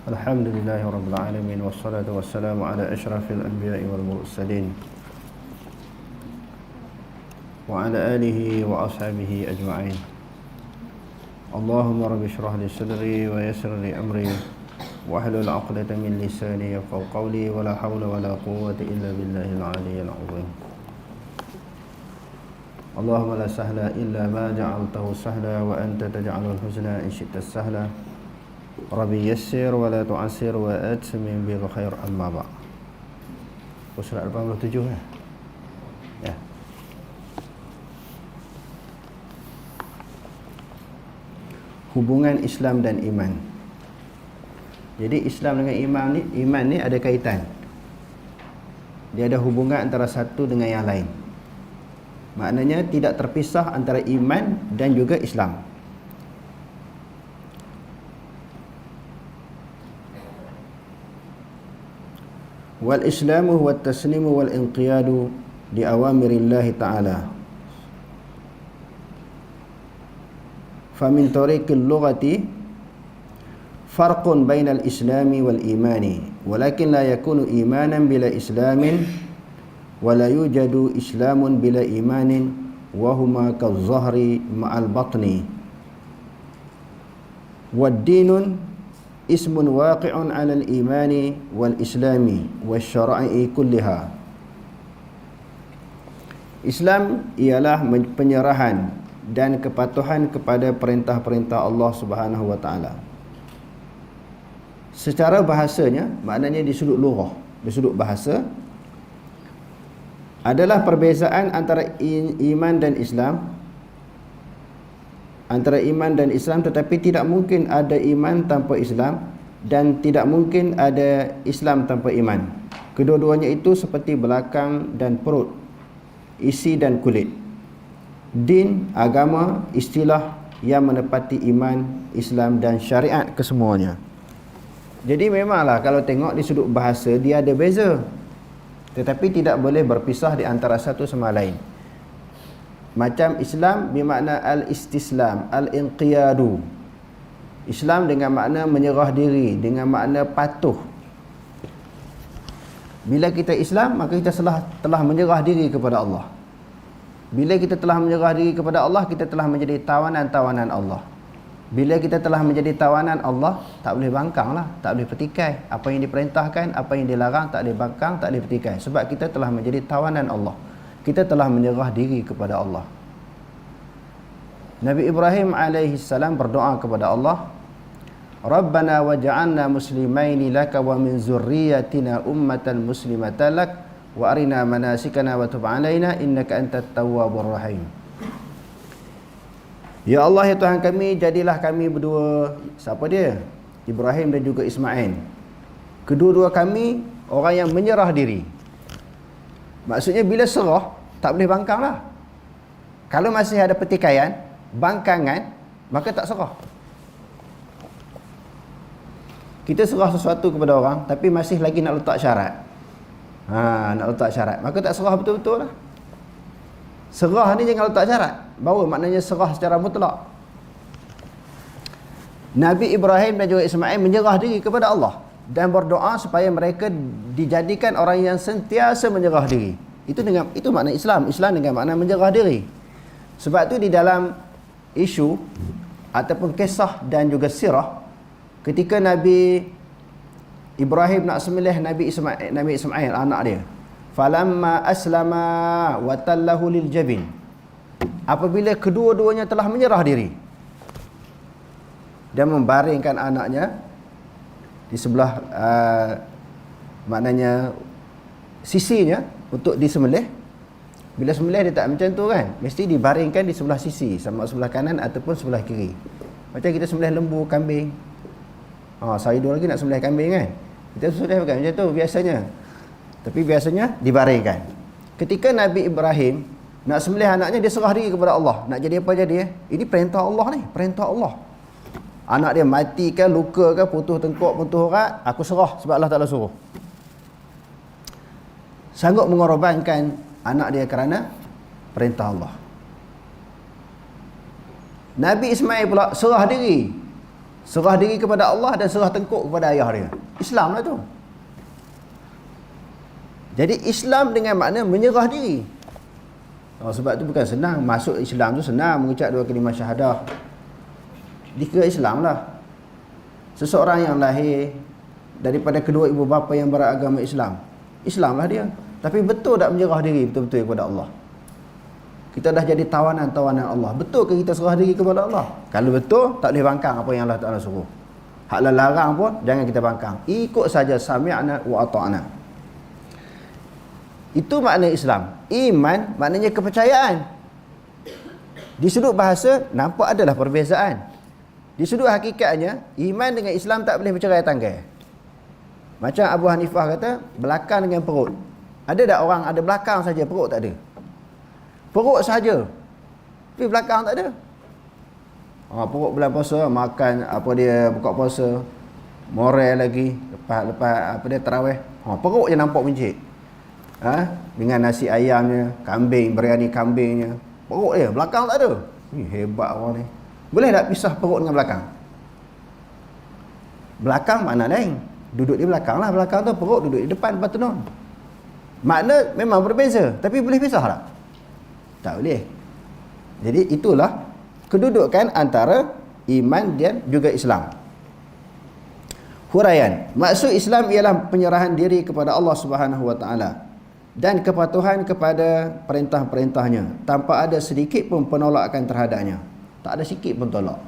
Alhamdulillahi Rabbil Alamin. Wassalatu wassalamu ala ashrafil anbiya'i wal mursalin wa ala alihi wa ashabihi ajma'in. Allahumma rabbi shrah li sadri wa yassir li amri wahlul 'uqdatam min lisani yafqahu qawli wa la hawla wa la quwwata illa billahil 'aliyyil 'azim. Allahumma la sahla illa ma ja'altahu sahla wa anta taj'alul huzna in syi'ta sahla. Rabbi yassir wa la tu'assir wa atmim bil khair, amma ba'. Surat 87 ya. Hubungan Islam dan iman. Jadi Islam dengan iman ni ada kaitan. Dia ada hubungan antara satu dengan yang lain. Maknanya tidak terpisah antara iman dan juga Islam. Wal islamu huwa at-taslimu wal inqiyadu li awamirillahi ta'ala. Famin tariqil lughati farqun bainal islami wal imani, walakin la yakunu imanan bila islamin wa la yujadu islamun bila imanin wa huma kaz-zahri ma'al batni. Wad dinun ismun waqi'un 'ala al-imani wal islami wasyara'i kulliha. Islam ialah penyerahan dan kepatuhan kepada perintah-perintah Allah Subhanahu wa taala. Secara bahasanya, maknanya di sudut lughah, di sudut bahasa, adalah perbezaan antara iman dan Islam. Antara iman dan Islam, tetapi tidak mungkin ada iman tanpa Islam dan tidak mungkin ada Islam tanpa iman. Kedua-duanya itu seperti belakang dan perut, isi dan kulit. Din, agama, istilah yang menepati iman, Islam dan syariat kesemuanya. Jadi memanglah kalau tengok di sudut bahasa dia ada beza, tetapi tidak boleh berpisah di antara satu sama lain. Macam Islam bermakna al-istislam, al-inqiyadu. Islam dengan makna menyerah diri, dengan makna patuh. Bila kita Islam, maka kita telah menyerah diri kepada Allah. Bila kita telah menyerah diri kepada Allah, kita telah menjadi tawanan-tawanan Allah. Bila kita telah menjadi tawanan Allah, tak boleh bangkang lah, tak boleh petikai. Apa yang diperintahkan, apa yang dilarang, tak boleh bangkang, tak boleh petikai. Sebab kita telah menjadi tawanan Allah. Kita telah menyerah diri kepada Allah. Nabi Ibrahim alaihissalam berdoa kepada Allah, Rabbana waj'alna muslimaini laka wa min zurriyyatina ummatan muslimatan lak wa arina manasikana wa tub alaina innaka antat tawwabur rahim. Ya Allah, ya Tuhan kami, jadilah kami berdua, siapa dia? Ibrahim dan juga Ismail. Kedua-dua kami orang yang menyerah diri. Maksudnya bila serah, tak boleh bangkang lah. Kalau masih ada pertikaian, bangkangan, maka tak serah. Kita serah sesuatu kepada orang, tapi masih lagi nak letak syarat. Nak letak syarat, maka tak serah betul-betul lah. Serah ni jangan letak syarat, baru maknanya serah secara mutlak. Nabi Ibrahim dan juga Ismail menyerah diri kepada Allah dan berdoa supaya mereka dijadikan orang yang sentiasa menyerah diri. Itu makna Islam. Islam dengan makna menyerah diri. Sebab tu di dalam isu ataupun kisah dan juga sirah, ketika Nabi Ibrahim nak sembelih Nabi Ismail anak dia, falamma aslama wa tallahu lil jabin, apabila kedua-duanya telah menyerah diri dan membaringkan anaknya di sebelah maknanya sisinya untuk disembelih. Bila sembelih dia tak macam tu kan, mesti dibaringkan di sebelah sisi, sama sebelah kanan ataupun sebelah kiri. Macam kita sembelih lembu, kambing. Saya dua lagi nak sembelih kambing kan, kita sembelih bukan macam tu biasanya, tapi biasanya dibaringkan. Ketika Nabi Ibrahim nak sembelih anaknya, dia serah diri kepada Allah. Nak jadi apa jadi. Ini perintah Allah ni, perintah Allah. Anak dia mati ke, luka ke, putus tengkuk, putus urat, aku serah sebab Allah Ta'ala suruh. Sanggup mengorbankan anak dia kerana perintah Allah. Nabi Ismail pula serah diri Serah diri kepada Allah dan serah tengkuk kepada ayah dia. Islam lah tu. Jadi Islam dengan makna menyerah diri. Sebab tu bukan senang. Masuk Islam tu senang, mengucap 2 kalimah syahadah. Dikira Islam lah. Seseorang yang lahir daripada kedua ibu bapa yang beragama Islam, Islam lah dia. Tapi betul tak menyerah diri betul-betul kepada Allah? Kita dah jadi tawanan-tawanan Allah. Betul ke kita serah diri kepada Allah? Kalau betul, tak boleh bangkang apa yang Allah Ta'ala suruh. Haklah larang pun, jangan kita bangkang. Ikut saja sami'na wa ata'na. Itu makna Islam. Iman maknanya kepercayaan. Di sudut bahasa, nampak adalah perbezaan. Di sudut hakikatnya, iman dengan Islam tak boleh bercerai tanggai. Macam Abu Hanifah kata, belakang dengan perut. Ada tak orang ada belakang saja, perut tak ada? Perut saja, tapi belakang tak ada. Perut bulan puasa, makan apa dia buka puasa, moral lagi, lepas apa dia tarawih. Perut je nampak mencik. Dengan nasi ayamnya, kambing, biryani kambingnya. Perut dia, belakang tak ada. Hebat orang ni. Boleh tak pisah perut dengan belakang? Belakang makna lain. Duduk di belakang lah. Belakang tu perut duduk di depan tenun. Makna memang berbeza. Tapi boleh pisah tak? Tak boleh. Jadi itulah kedudukan antara iman dan juga Islam. Huraian. Maksud Islam ialah penyerahan diri kepada Allah Subhanahu Wa Taala dan kepatuhan kepada perintah-perintahnya tanpa ada sedikit pun penolakan terhadapnya. Tak ada sikit pun tolak.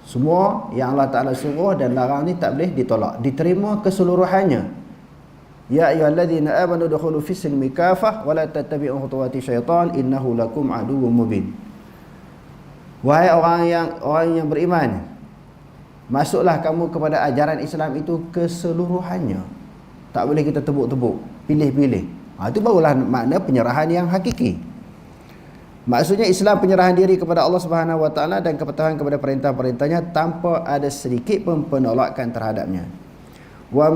Semua yang Allah Ta'ala suruh dan larang ni tak boleh ditolak, diterima keseluruhannya. Ya ayyuhalladzina amanu dukhulu fis silmi kafah wa la tattabi'u khutuwati syaitan innahu lakum aduwwum mubin. Wahai orang yang beriman, masuklah kamu kepada ajaran Islam itu keseluruhannya. Tak boleh kita tebuk-tebuk, pilih-pilih. Itu barulah makna penyerahan yang hakiki. Maksudnya Islam penyerahan diri kepada Allah Subhanahu Wa Taala dan kepatuhan kepada perintah-perintahnya tanpa ada sedikit pun penolakan terhadapnya. Wa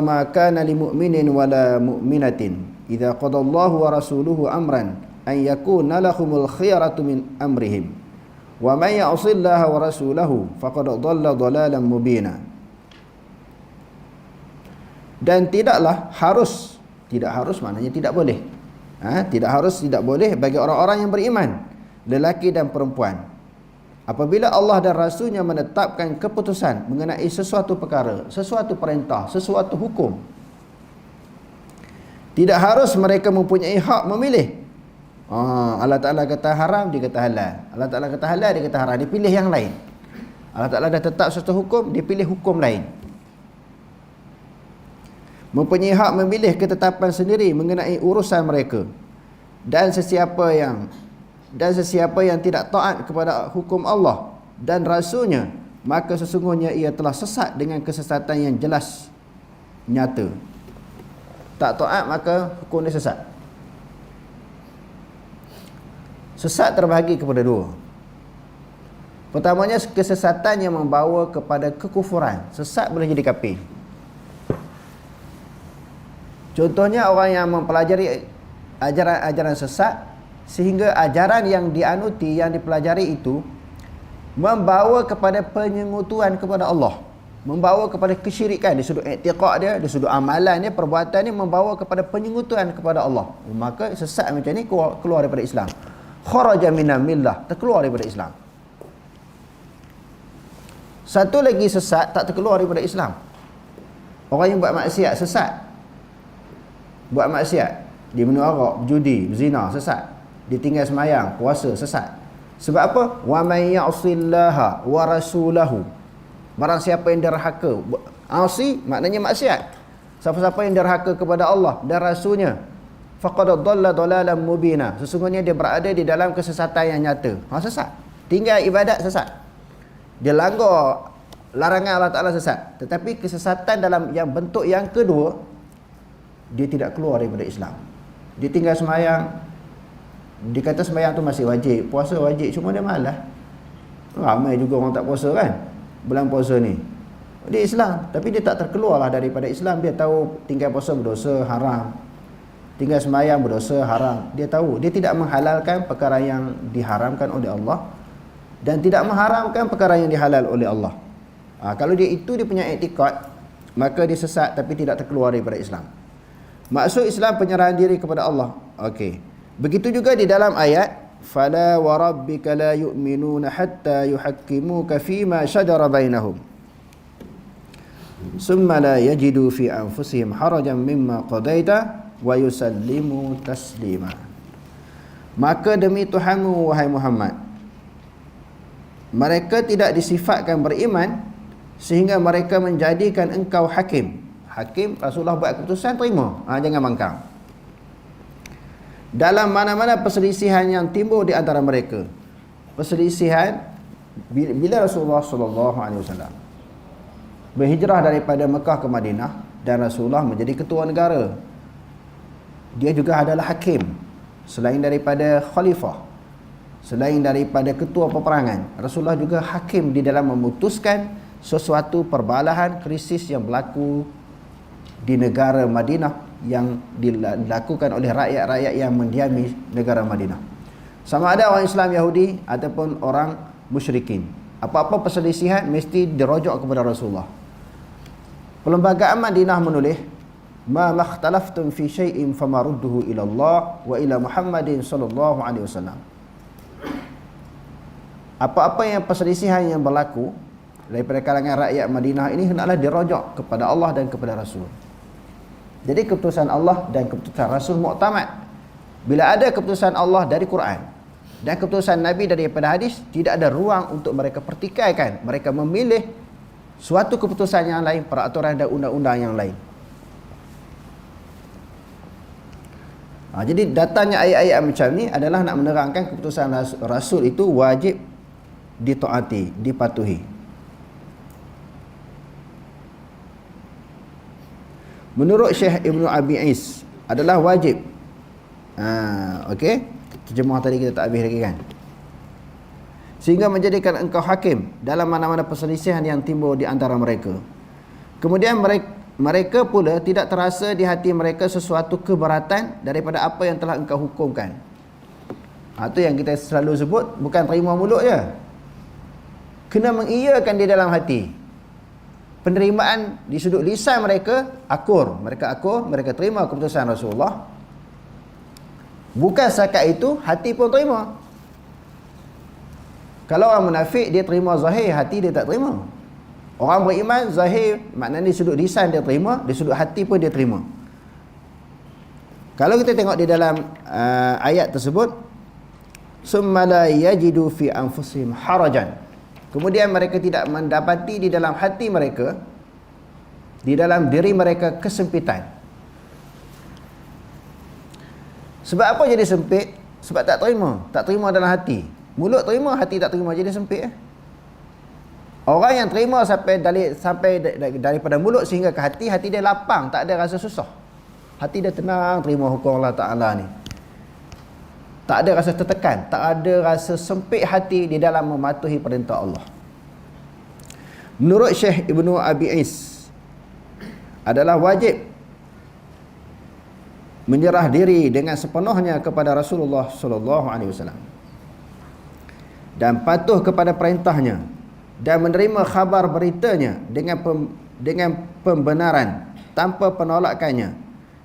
ma kana lil mu'minin wala mu'minatin idza qadallahu wa rasuluhu amran an yakuna lahumul khiyaratu min amrihim wa man ya'sillaha wa rasulahu faqad dhalla dhalalan mubina. Dan tidak harus maknanya tidak boleh. Tidak boleh bagi orang-orang yang beriman, lelaki dan perempuan, apabila Allah dan Rasulnya menetapkan keputusan mengenai sesuatu perkara, sesuatu perintah, sesuatu hukum, tidak harus mereka mempunyai hak memilih. Allah Ta'ala kata haram, dia kata halal. Allah Ta'ala kata halal, dia kata haram. Dia pilih yang lain. Allah Ta'ala dah tetap sesuatu hukum, dia pilih hukum lain. Mempunyai hak memilih ketetapan sendiri mengenai urusan mereka. Dan sesiapa yang tidak taat kepada hukum Allah dan Rasulnya, maka sesungguhnya ia telah sesat dengan kesesatan yang jelas nyata. Tak taat maka hukum dia sesat. Sesat terbahagi kepada dua. Pertamanya kesesatan yang membawa kepada kekufuran. Sesat boleh jadi kafir. Contohnya orang yang mempelajari ajaran-ajaran sesat sehingga ajaran yang dianuti, yang dipelajari itu membawa kepada penyengutuan kepada Allah, membawa kepada kesyirikan di sudut i'tiqad dia, di sudut amalan dia, perbuatan dia membawa kepada penyengutuan kepada Allah. Maka sesat macam ni keluar daripada Islam. Kharaja minal millah, terkeluar daripada Islam. Satu lagi sesat tak terkeluar daripada Islam. Orang yang buat maksiat sesat. Buat maksiat, dia minum arak, judi, berzina, sesat. Dia tinggal semayang, puasa, sesat. Sebab apa? Wa may ya'sillaha wa rasulahu. Barang siapa yang derhaka, asi maknanya maksiat. Siapa-siapa yang derhaka kepada Allah dan Rasulnya, faqad dhalla dhalalan mubina. Sesungguhnya dia berada di dalam kesesatan yang nyata. Sesat. Tinggal ibadat sesat. Dia langgar larangan Allah Ta'ala sesat. Tetapi kesesatan dalam yang bentuk yang kedua, dia tidak keluar daripada Islam. Dia tinggal semayang. Dia kata semayang tu masih wajib, puasa wajib, cuma dia malas. Ramai juga orang tak puasa kan bulan puasa ni. Dia Islam, tapi dia tak terkeluarlah daripada Islam. Dia tahu tinggal puasa berdosa, haram. Tinggal semayang berdosa, haram. Dia tahu, dia tidak menghalalkan perkara yang diharamkan oleh Allah dan tidak mengharamkan perkara yang dihalal oleh Allah. Kalau dia punya i'tiqad, maka dia sesat tapi tidak terkeluar daripada Islam. Maksud Islam penyerahan diri kepada Allah. Okey. Begitu juga di dalam ayat fala wa rabbika la yu'minuna hatta yuhakkimuka fima shajara bainahum summa la yajidu fi anfusihim harajan mimma qadaita wa yusallimu taslima. Maka demi Tuhanmu wahai Muhammad, mereka tidak disifatkan beriman sehingga mereka menjadikan engkau hakim. Hakim, Rasulullah buat keputusan, terima. Jangan bangkang. Dalam mana-mana perselisihan yang timbul di antara mereka. Perselisihan bila Rasulullah SAW berhijrah daripada Mekah ke Madinah dan Rasulullah menjadi ketua negara. Dia juga adalah hakim. Selain daripada khalifah, selain daripada ketua peperangan, Rasulullah juga hakim di dalam memutuskan sesuatu perbalahan krisis yang berlaku di negara Madinah yang dilakukan oleh rakyat-rakyat yang mendiami negara Madinah. Sama ada orang Islam Yahudi ataupun orang musyrikin. Apa-apa perselisihan mesti dirujuk kepada Rasulullah. Perlembagaan Madinah menulis, "Ma makhtalaftum fi syai'in famarudduhu ila Allah wa ila Muhammadin sallallahu alaihi wasallam." Apa-apa yang perselisihan yang berlaku daripada kalangan rakyat Madinah ini hendaklah dirujuk kepada Allah dan kepada Rasul. Jadi keputusan Allah dan keputusan Rasul muktamad. Bila ada keputusan Allah dari Quran dan keputusan Nabi daripada hadis, tidak ada ruang untuk mereka pertikaikan. Mereka memilih suatu keputusan yang lain, peraturan dan undang-undang yang lain. Jadi datangnya ayat-ayat macam ni adalah nak menerangkan keputusan Rasul itu wajib ditaati, dipatuhi. Menurut Syekh Ibnu Abi Is adalah wajib. Okey, terjemah tadi kita tak habis lagi kan. Sehingga menjadikan engkau hakim dalam mana-mana perselisihan yang timbul di antara mereka. Kemudian mereka pula tidak terasa di hati mereka sesuatu keberatan daripada apa yang telah engkau hukumkan. Itu yang kita selalu sebut, bukan terima mulut je. Kena mengiyakan di dalam hati. Penerimaan di sudut lisan mereka akur, mereka terima keputusan Rasulullah. Bukan setakat itu, hati pun terima. Kalau orang munafik, dia terima zahir, hati dia tak terima. Orang beriman, zahir maknanya di sudut lisan dia terima, di sudut hati pun dia terima. Kalau kita tengok di dalam ayat tersebut, summa la yajidu fi anfusihim harajan. Kemudian mereka tidak mendapati di dalam hati mereka, di dalam diri mereka kesempitan. Sebab apa jadi sempit? Sebab tak terima dalam hati. Mulut terima, hati tak terima, jadi sempit. Orang yang terima sampai daripada mulut sehingga ke hati, hati dia lapang, tak ada rasa susah. Hati dia tenang terima hukum Allah Ta'ala ni. Tak ada rasa tertekan, tak ada rasa sempit hati di dalam mematuhi perintah Allah. Menurut Syekh Ibnu Abi Is adalah wajib menyerah diri dengan sepenuhnya kepada Rasulullah sallallahu alaihi wasallam dan patuh kepada perintahnya dan menerima khabar beritanya dengan pembenaran tanpa penolakannya,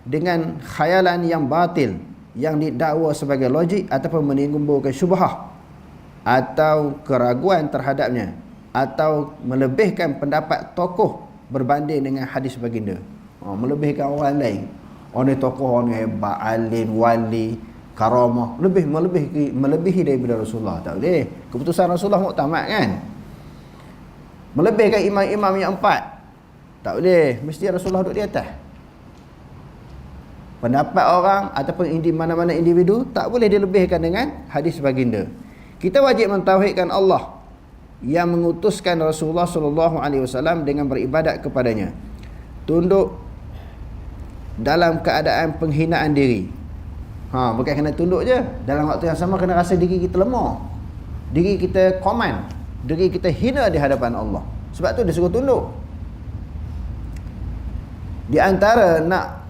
dengan khayalan yang batil yang didakwa sebagai logik ataupun menimbulkan syubhah atau keraguan terhadapnya, atau melebihkan pendapat tokoh berbanding dengan hadis baginda. Melebihkan orang lain. Orang ni tokoh, orang ni hebat, alim, wali, karamah, melebihi daripada Rasulullah. Tak boleh. Keputusan Rasulullah muktamad kan. Melebihkan imam-imam yang 4, tak boleh. Mesti Rasulullah duduk di atas. Pendapat orang ataupun mana-mana individu tak boleh dilebihkan dengan hadis baginda. Kita wajib mentauhidkan Allah yang mengutuskan Rasulullah sallallahu alaihi wasallam dengan beribadat kepadanya. Tunduk dalam keadaan penghinaan diri. Bukan kena tunduk je, dalam waktu yang sama kena rasa diri kita lemah. Diri kita command, diri kita hina di hadapan Allah. Sebab tu dia suruh tunduk. Di antara nak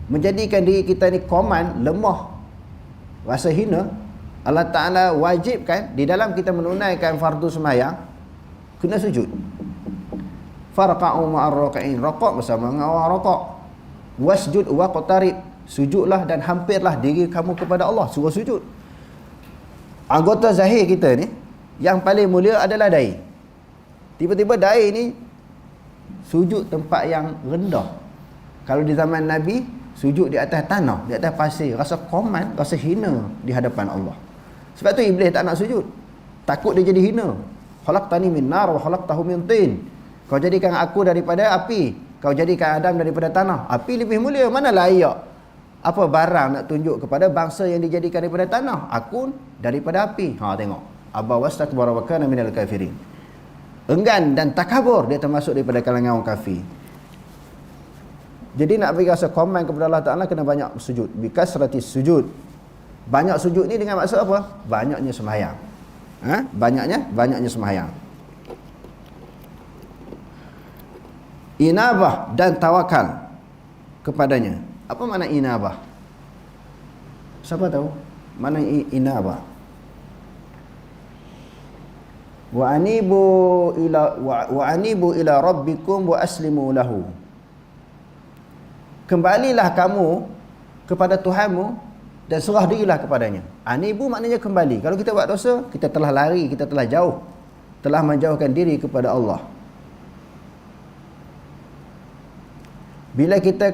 menjadikan diri kita ni command, lemah, rasa hina, Allah Ta'ala wajibkan di dalam kita menunaikan fardu sembahyang, kena sujud. farqa'u ma'ar raki'in, raqaq bersama dengan orang raqaq. Wasjud waqtarib, sujudlah dan hampirlah diri kamu kepada Allah, suruh sujud. Anggota zahir kita ni yang paling mulia adalah dahi. Tiba-tiba dahi ni sujud tempat yang rendah. Kalau di zaman Nabi, sujud di atas tanah, di atas pasir, rasa koman, rasa hina di hadapan Allah. Sebab tu iblis tak nak sujud, takut dia jadi hina. Khalaqtani min nar wa khalaqtahu min tin. Kau jadikan aku daripada api, kau jadikan Adam daripada tanah. Api lebih mulia, mana layak apa barang nak tunjuk kepada bangsa yang dijadikan daripada tanah? Aku daripada api. Tengok, aba wastakbara wa kana minal kafirin. Enggan dan takabur, dia termasuk daripada kalangan orang kafir. Jadi nak bagi rasa komen kepada Allah Ta'ala, kena banyak sujud. Bikasrati sujud. Banyak sujud ni dengan maksud apa? Banyaknya sembahyang. Banyaknya sembahyang. Inabah dan tawakal kepadanya. Apa makna inabah? Siapa tahu mana inabah? Wa anibu ila rabbikum wa aslimu lahu. Kembalilah kamu kepada Tuhanmu dan serah dirilah kepadanya. Anibu maknanya kembali. Kalau kita buat dosa, kita telah lari, kita telah jauh, telah menjauhkan diri kepada Allah. Bila kita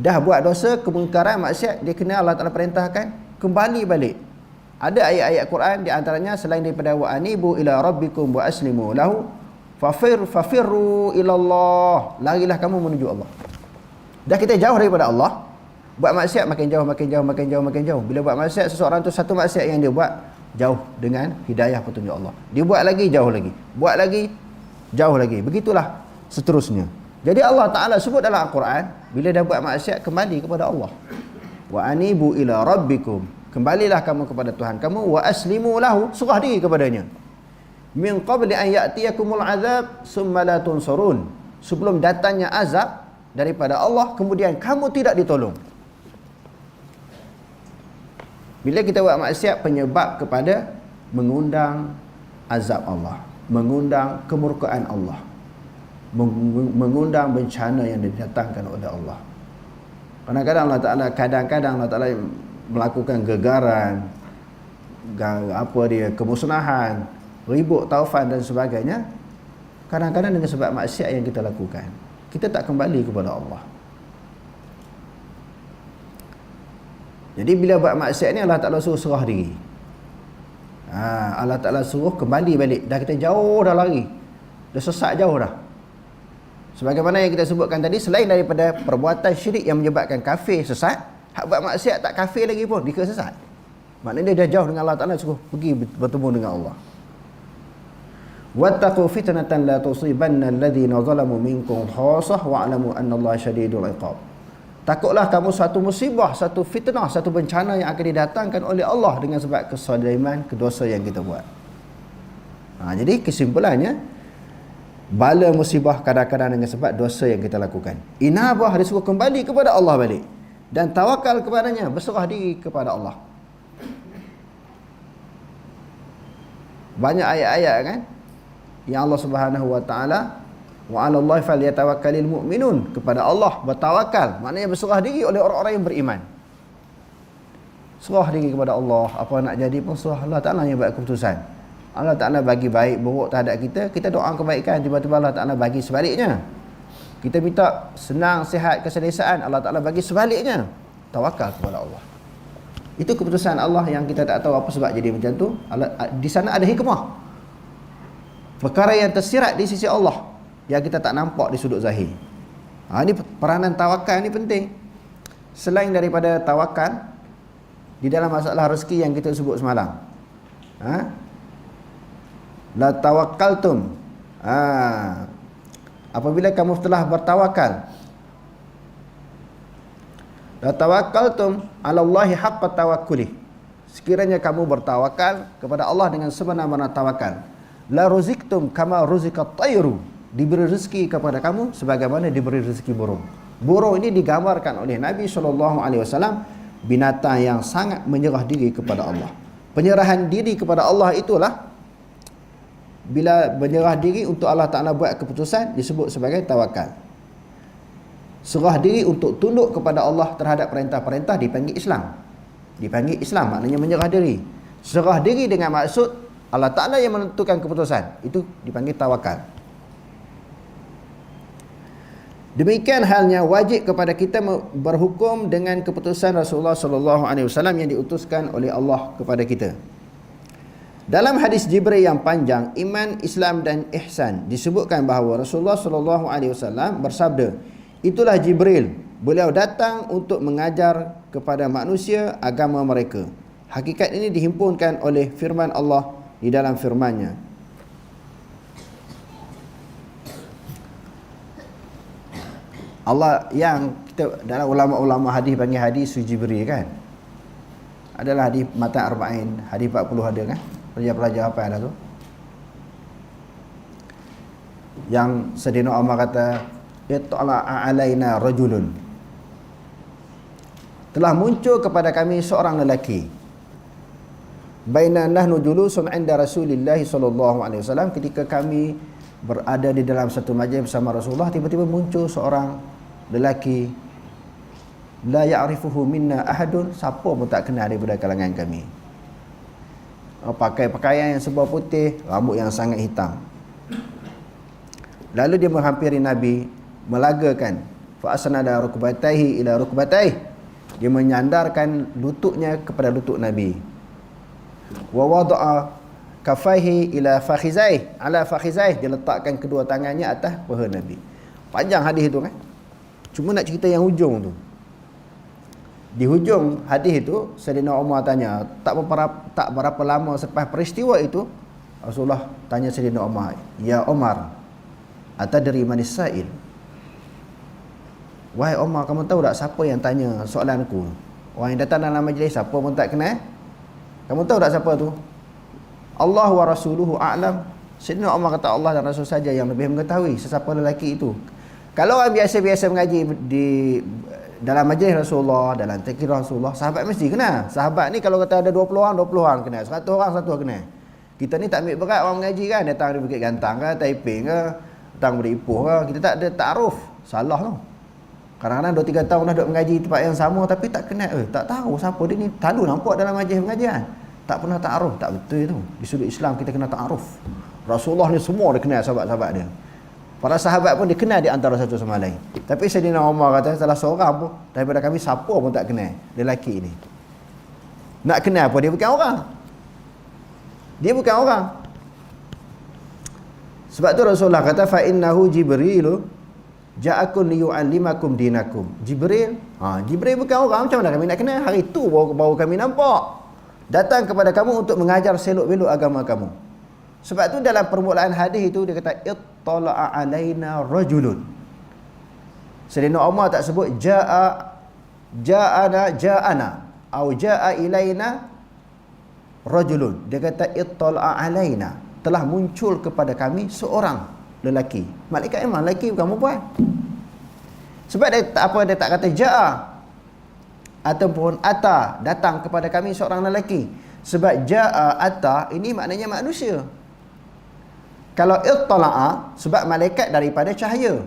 dah buat dosa, kemungkaran, maksiat, dia kena Allah Ta'ala perintahkan kembali balik. Ada ayat-ayat Quran, di antaranya selain daripada wa anibu ila rabbikum wa aslimu lahu fafirru ilallah, larilah kamu menuju Allah. Dah kita jauh daripada Allah, buat maksiat makin jauh. Bila buat maksiat, seseorang tu satu maksiat yang dia buat jauh dengan hidayah petunjuk Allah. Dia buat lagi, jauh lagi. Buat lagi, jauh lagi. Begitulah seterusnya. Jadi Allah Ta'ala sebut dalam Al-Quran, bila dah buat maksiat, kembali kepada Allah. Wa anibu ila rabbikum, kembalilah kamu kepada Tuhan kamu, wa aslimu lahu, serah diri kepadanya. Min qabli an ya'tiyakumul azab summa la tunsarun, sebelum datangnya azab daripada Allah, kemudian kamu tidak ditolong. Bila kita buat maksiat, penyebab kepada mengundang azab Allah, mengundang kemurkaan Allah, mengundang bencana yang didatangkan oleh Allah. Kadang-kadang Allah Ta'ala melakukan gegaran, kemusnahan, ribut, taufan dan sebagainya. Kadang-kadang dengan sebab maksiat yang kita lakukan, kita tak kembali kepada Allah. Jadi bila buat maksiat ni, Allah Ta'ala suruh serah diri. Allah Ta'ala suruh kembali balik. Dah kita jauh dah lari, dah sesat jauh dah. Sebagaimana yang kita sebutkan tadi, selain daripada perbuatan syirik yang menyebabkan kafir sesat, hak buat maksiat tak kafir lagi pun dia sesat. Maknanya dia dah jauh dengan Allah Ta'ala, suruh pergi bertemu dengan Allah. Wattaqu fitnatan la tusibanna alladhina zalamu minkum khassah wa'lamu annallaha syadidul iqab. Takutlah kamu satu musibah, satu fitnah, satu bencana yang akan didatangkan oleh Allah dengan sebab kesaliman, kedosa yang kita buat. Jadi kesimpulannya, bala musibah kadang-kadang dengan sebab dosa yang kita lakukan. Inabah, disuruh kembali kepada Allah balik, dan tawakal kepadanya, berserah diri kepada Allah. Banyak ayat-ayat kan yang Allah Subhanahu wa taala, wa 'alallahi falyatawakkalul mu'minun, kepada Allah bertawakal, maknanya berserah diri oleh orang-orang yang beriman. Serah diri kepada Allah, apa nak jadi pun serah Allah Ta'ala yang buat keputusan. Allah Ta'ala bagi baik buruk terhadap kita doa kebaikan, tiba-tiba Allah Ta'ala bagi sebaliknya. Kita minta senang, sihat, keselesaan, Allah Ta'ala bagi sebaliknya. Tawakal kepada Allah. Itu keputusan Allah yang kita tak tahu apa sebab jadi macam tu. Di sana ada hikmah, perkara yang tersirat di sisi Allah yang kita tak nampak di sudut zahir. Ini peranan tawakal ni penting. Selain daripada tawakal di dalam masalah rezeki yang kita sebut semalam, la tawakkaltum, apabila kamu telah bertawakal, la tawakkaltum 'ala Allahi haqqa tawakkuli, sekiranya kamu bertawakal kepada Allah dengan sebenar-benar tawakal, la ruziktum kama ruzikat tayru, diberi rezeki kepada kamu sebagaimana diberi rezeki burung. Burung ini digambarkan oleh Nabi SAW, binatang yang sangat menyerah diri kepada Allah. Penyerahan diri kepada Allah itulah bila menyerah diri untuk Allah Ta'ala buat keputusan disebut sebagai tawakal. Serah diri untuk tunduk kepada Allah terhadap perintah-perintah dipanggil Islam. Dipanggil Islam maknanya menyerah diri. Serah diri dengan maksud Allah Ta'ala yang menentukan keputusan, itu dipanggil tawakal. Demikian halnya wajib kepada kita berhukum dengan keputusan Rasulullah SAW yang diutuskan oleh Allah kepada kita. Dalam hadis Jibril yang panjang, iman, Islam dan ihsan, disebutkan bahawa Rasulullah SAW bersabda, itulah Jibril, beliau datang untuk mengajar kepada manusia agama mereka. Hakikat ini dihimpunkan oleh firman Allah di dalam firman-Nya. Allah yang kita dalam ulama-ulama hadis panggil hadis Jibril kan. Adalah hadis Matan Arba'in, hadis 40 ada kan? Pelajar-pelajar apa yang ada tu? Yang Sayyidina Umar kata, "Ittala'a alaina rajulun." Telah muncul kepada kami seorang lelaki. Baina nahnu julusun 'inda Rasulillah sallallahu alaihi wasallam, ketika kami berada di dalam satu majlis bersama Rasulullah, tiba-tiba muncul seorang lelaki, la ya'rifuhu minna ahadun, siapa pun tak kenal daripada kalangan kami. Pakai pakaian yang serba putih, rambut yang sangat hitam. Lalu dia menghampiri Nabi, melagakan, fa asnada rukbatayhi ila rukbatayhi, dia menyandarkan lututnya kepada lutut Nabi. Wa wada'a kafaihi ila fakhizai ala fakhizai, dia letakkan kedua tangannya atas paha Nabi. Panjang hadis itu kan. Cuma nak cerita yang hujung tu. Di hujung hadis itu Sayyidina Umar tanya, tak berapa lama selepas peristiwa itu, Rasulullah tanya Sayyidina Umar, "Ya Umar, atadri manis sa'il?" Wahai Umar, kamu tahu tak siapa yang tanya soalanku? Orang yang datang dalam majlis siapa pun tak kenal. Kamu tahu tak siapa tu? Allah wa rasuluhu a'lam. Sayyidina Umar kata, Allah dan Rasul saja yang lebih mengetahui sesiapa lelaki itu. Kalau orang biasa-biasa mengaji di dalam majlis Rasulullah, dalam takir Rasulullah, sahabat mesti kenal. Sahabat ni kalau kata ada 20 orang, 20 orang kenal. 100 orang, 100 kenal. Kita ni tak ambil berat orang mengaji kan. Datang dari Bukit Gantang ke, Taiping ke, datang dari Ipoh ke. Kita tak ada ta'aruf. Salah tu. Kadang-kadang 2-3 tahun dah duduk mengaji tempat yang sama tapi tak kenal. Tak tahu siapa dia ni. Tahu nampak dalam majlis pengajian. Tak pernah ta'aruf. Tak betul itu. Di sudut Islam kita kena ta'aruf. Rasulullah ni semua dia kenal sahabat-sahabat dia. Para sahabat pun dikenal di antara satu sama lain. Tapi Sayyidina Umar kata, salah seorang pun daripada kami siapa pun tak kenal lelaki ni. Nak kenal apa? Dia bukan orang. Dia bukan orang. Sebab tu Rasulullah kata, fa innahu Jibrilu ja'akum liyu'allimakum dinakum. Jibril, Jibril bukan orang, macam mana kami nak kenal? Hari tu baru kami nampak. Datang kepada kamu untuk mengajar selok-belok agama kamu. Sebab tu dalam permulaan hadis itu dia kata, ittala'a alaina rajulun. Sayyidina Umar tak sebut ja'ana atau ja'a ilaina rajulun. Dia kata ittala'a alaina, telah muncul kepada kami seorang lelaki. Malaikat memang lelaki, bukan perempuan. Sebab dia tak kata ja'a ataupun ata, datang kepada kami seorang lelaki. Sebab ja'a ata ini maknanya manusia. Kalau ittala'a, sebab malaikat daripada cahaya.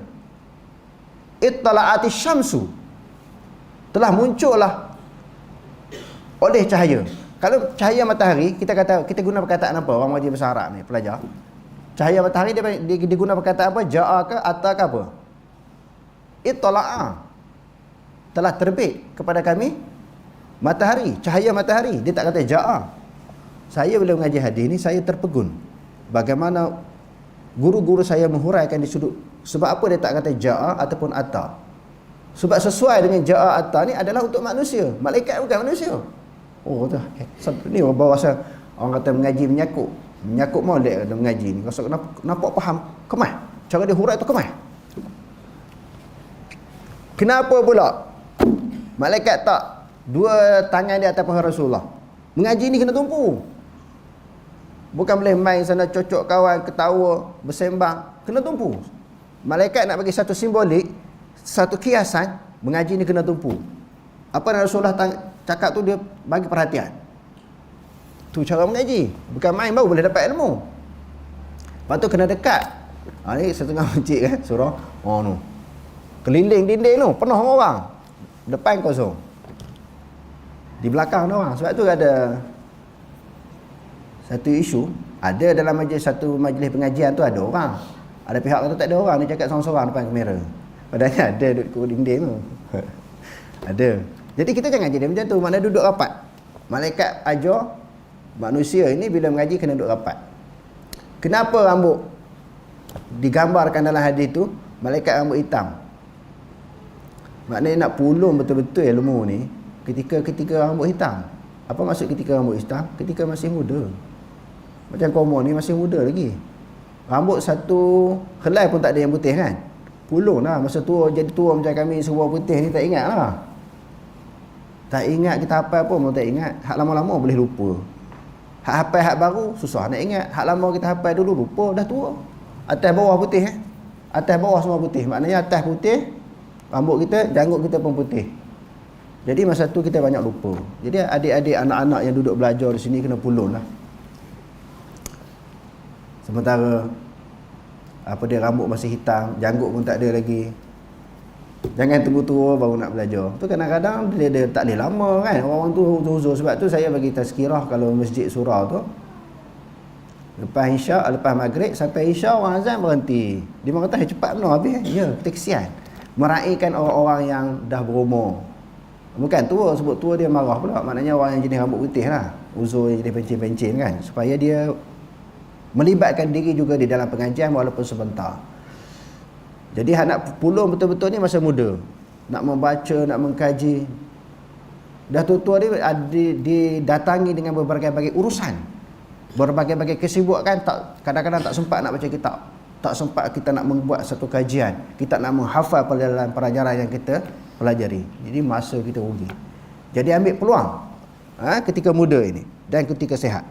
Ittala'ati syamsu, telah muncullah oleh cahaya. Kalau cahaya matahari, kita guna perkataan apa? Orang majlis bahasa Arab ni, pelajar. Cahaya matahari dia guna perkataan apa? Ja'a ke, ata ke apa? Ittala'a, telah terbit kepada kami matahari, cahaya matahari. Dia tak kata ja'a. Saya bila mengaji hadis ni, saya terpegun bagaimana guru-guru saya menghuraikan di sudut. Sebab apa dia tak kata ja'a ataupun ata? Sebab sesuai dengan ja'a ata ni adalah untuk manusia. Malaikat bukan manusia. Oh tu. Ni orang bawa orang kata mengaji menyakut molek kata mengaji ni. Rasa nampak faham kemas. Cara dia hurai tu kemas. Kenapa pula malaikat tak dua tangan di atas paha Rasulullah? Mengaji ni kena tumpu. Bukan boleh main sana cocok kawan, ketawa, bersembang. Kena tumpu. Malaikat nak bagi satu simbolik, satu kiasan, mengaji ni kena tumpu. Apa yang Rasulullah cakap tu dia bagi perhatian. Tu cara mengaji. Bukan main baru boleh dapat ilmu. Lepas tu kena dekat. Ni setengah masjid kan, surah. Oh no. Keliling dinding tu penuh orang. Depan kosong. Di belakang ada orang. Sebab tu ada satu isu, ada dalam satu majlis pengajian tu ada orang. Ada pihak kata tak ada orang, dia cakap seorang-seorang depan kamera. Padahal ada duduk kat dinding tu. Ada. Jadi kita jangan jadi macam tu, makna duduk rapat. Malaikat ajar manusia ini bila mengaji kena duduk rapat. Kenapa rambut digambarkan dalam hadis tu malaikat rambut hitam? Maknanya nak pulung betul-betul ilmu ni ketika rambut hitam. Apa maksud ketika rambut hitam? Ketika masih muda. Macam Komo ni masih muda lagi. Rambut satu helai pun tak ada yang putih kan? Pulung lah. Masa tua jadi tua macam kami semua putih ni tak ingat lah. Tak ingat kita hafal pun tak ingat. Hak lama-lama boleh lupa. Hak hafal hak baru susah nak ingat. Hak lama kita hafal dulu lupa dah tua. Atas bawah putih Atas bawah semua putih. Maknanya atas putih, rambut kita, janggut kita pun putih. Jadi masa tu kita banyak lupa. Jadi adik-adik anak-anak yang duduk belajar di sini kena pulun lah. Sementara rambut masih hitam, janggut pun tak ada lagi. Jangan tunggu tua baru nak belajar. Tu kadang-kadang dia tak boleh lama kan. Orang tu huzur. Sebab tu saya bagi tazkirah kalau masjid surau tu. Lepas isyak, lepas maghrib sampai isyak orang azan berhenti. Dia kata cepat benar habis. Ya, kita kesian. Meraihkan orang-orang yang dah berumur. Bukan tua, sebut tua dia marah pula. Maknanya orang yang jenis rambut putih lah. Uzur yang jenis pencin-pencin kan. Supaya dia melibatkan diri juga di dalam pengajian walaupun sebentar. Jadi nak pulung betul-betul ni masa muda. Nak membaca, nak mengkaji. Dah tua-tua dia didatangi dengan berbagai-bagai urusan. Berbagai-bagai kesibukan, kadang-kadang tak sempat nak baca kitab. Tak sempat kita nak membuat satu kajian. Kita nak menghafal pelajaran yang kita pelajari. Jadi masa kita rugi. Jadi ambil peluang ketika muda ini dan ketika sehat.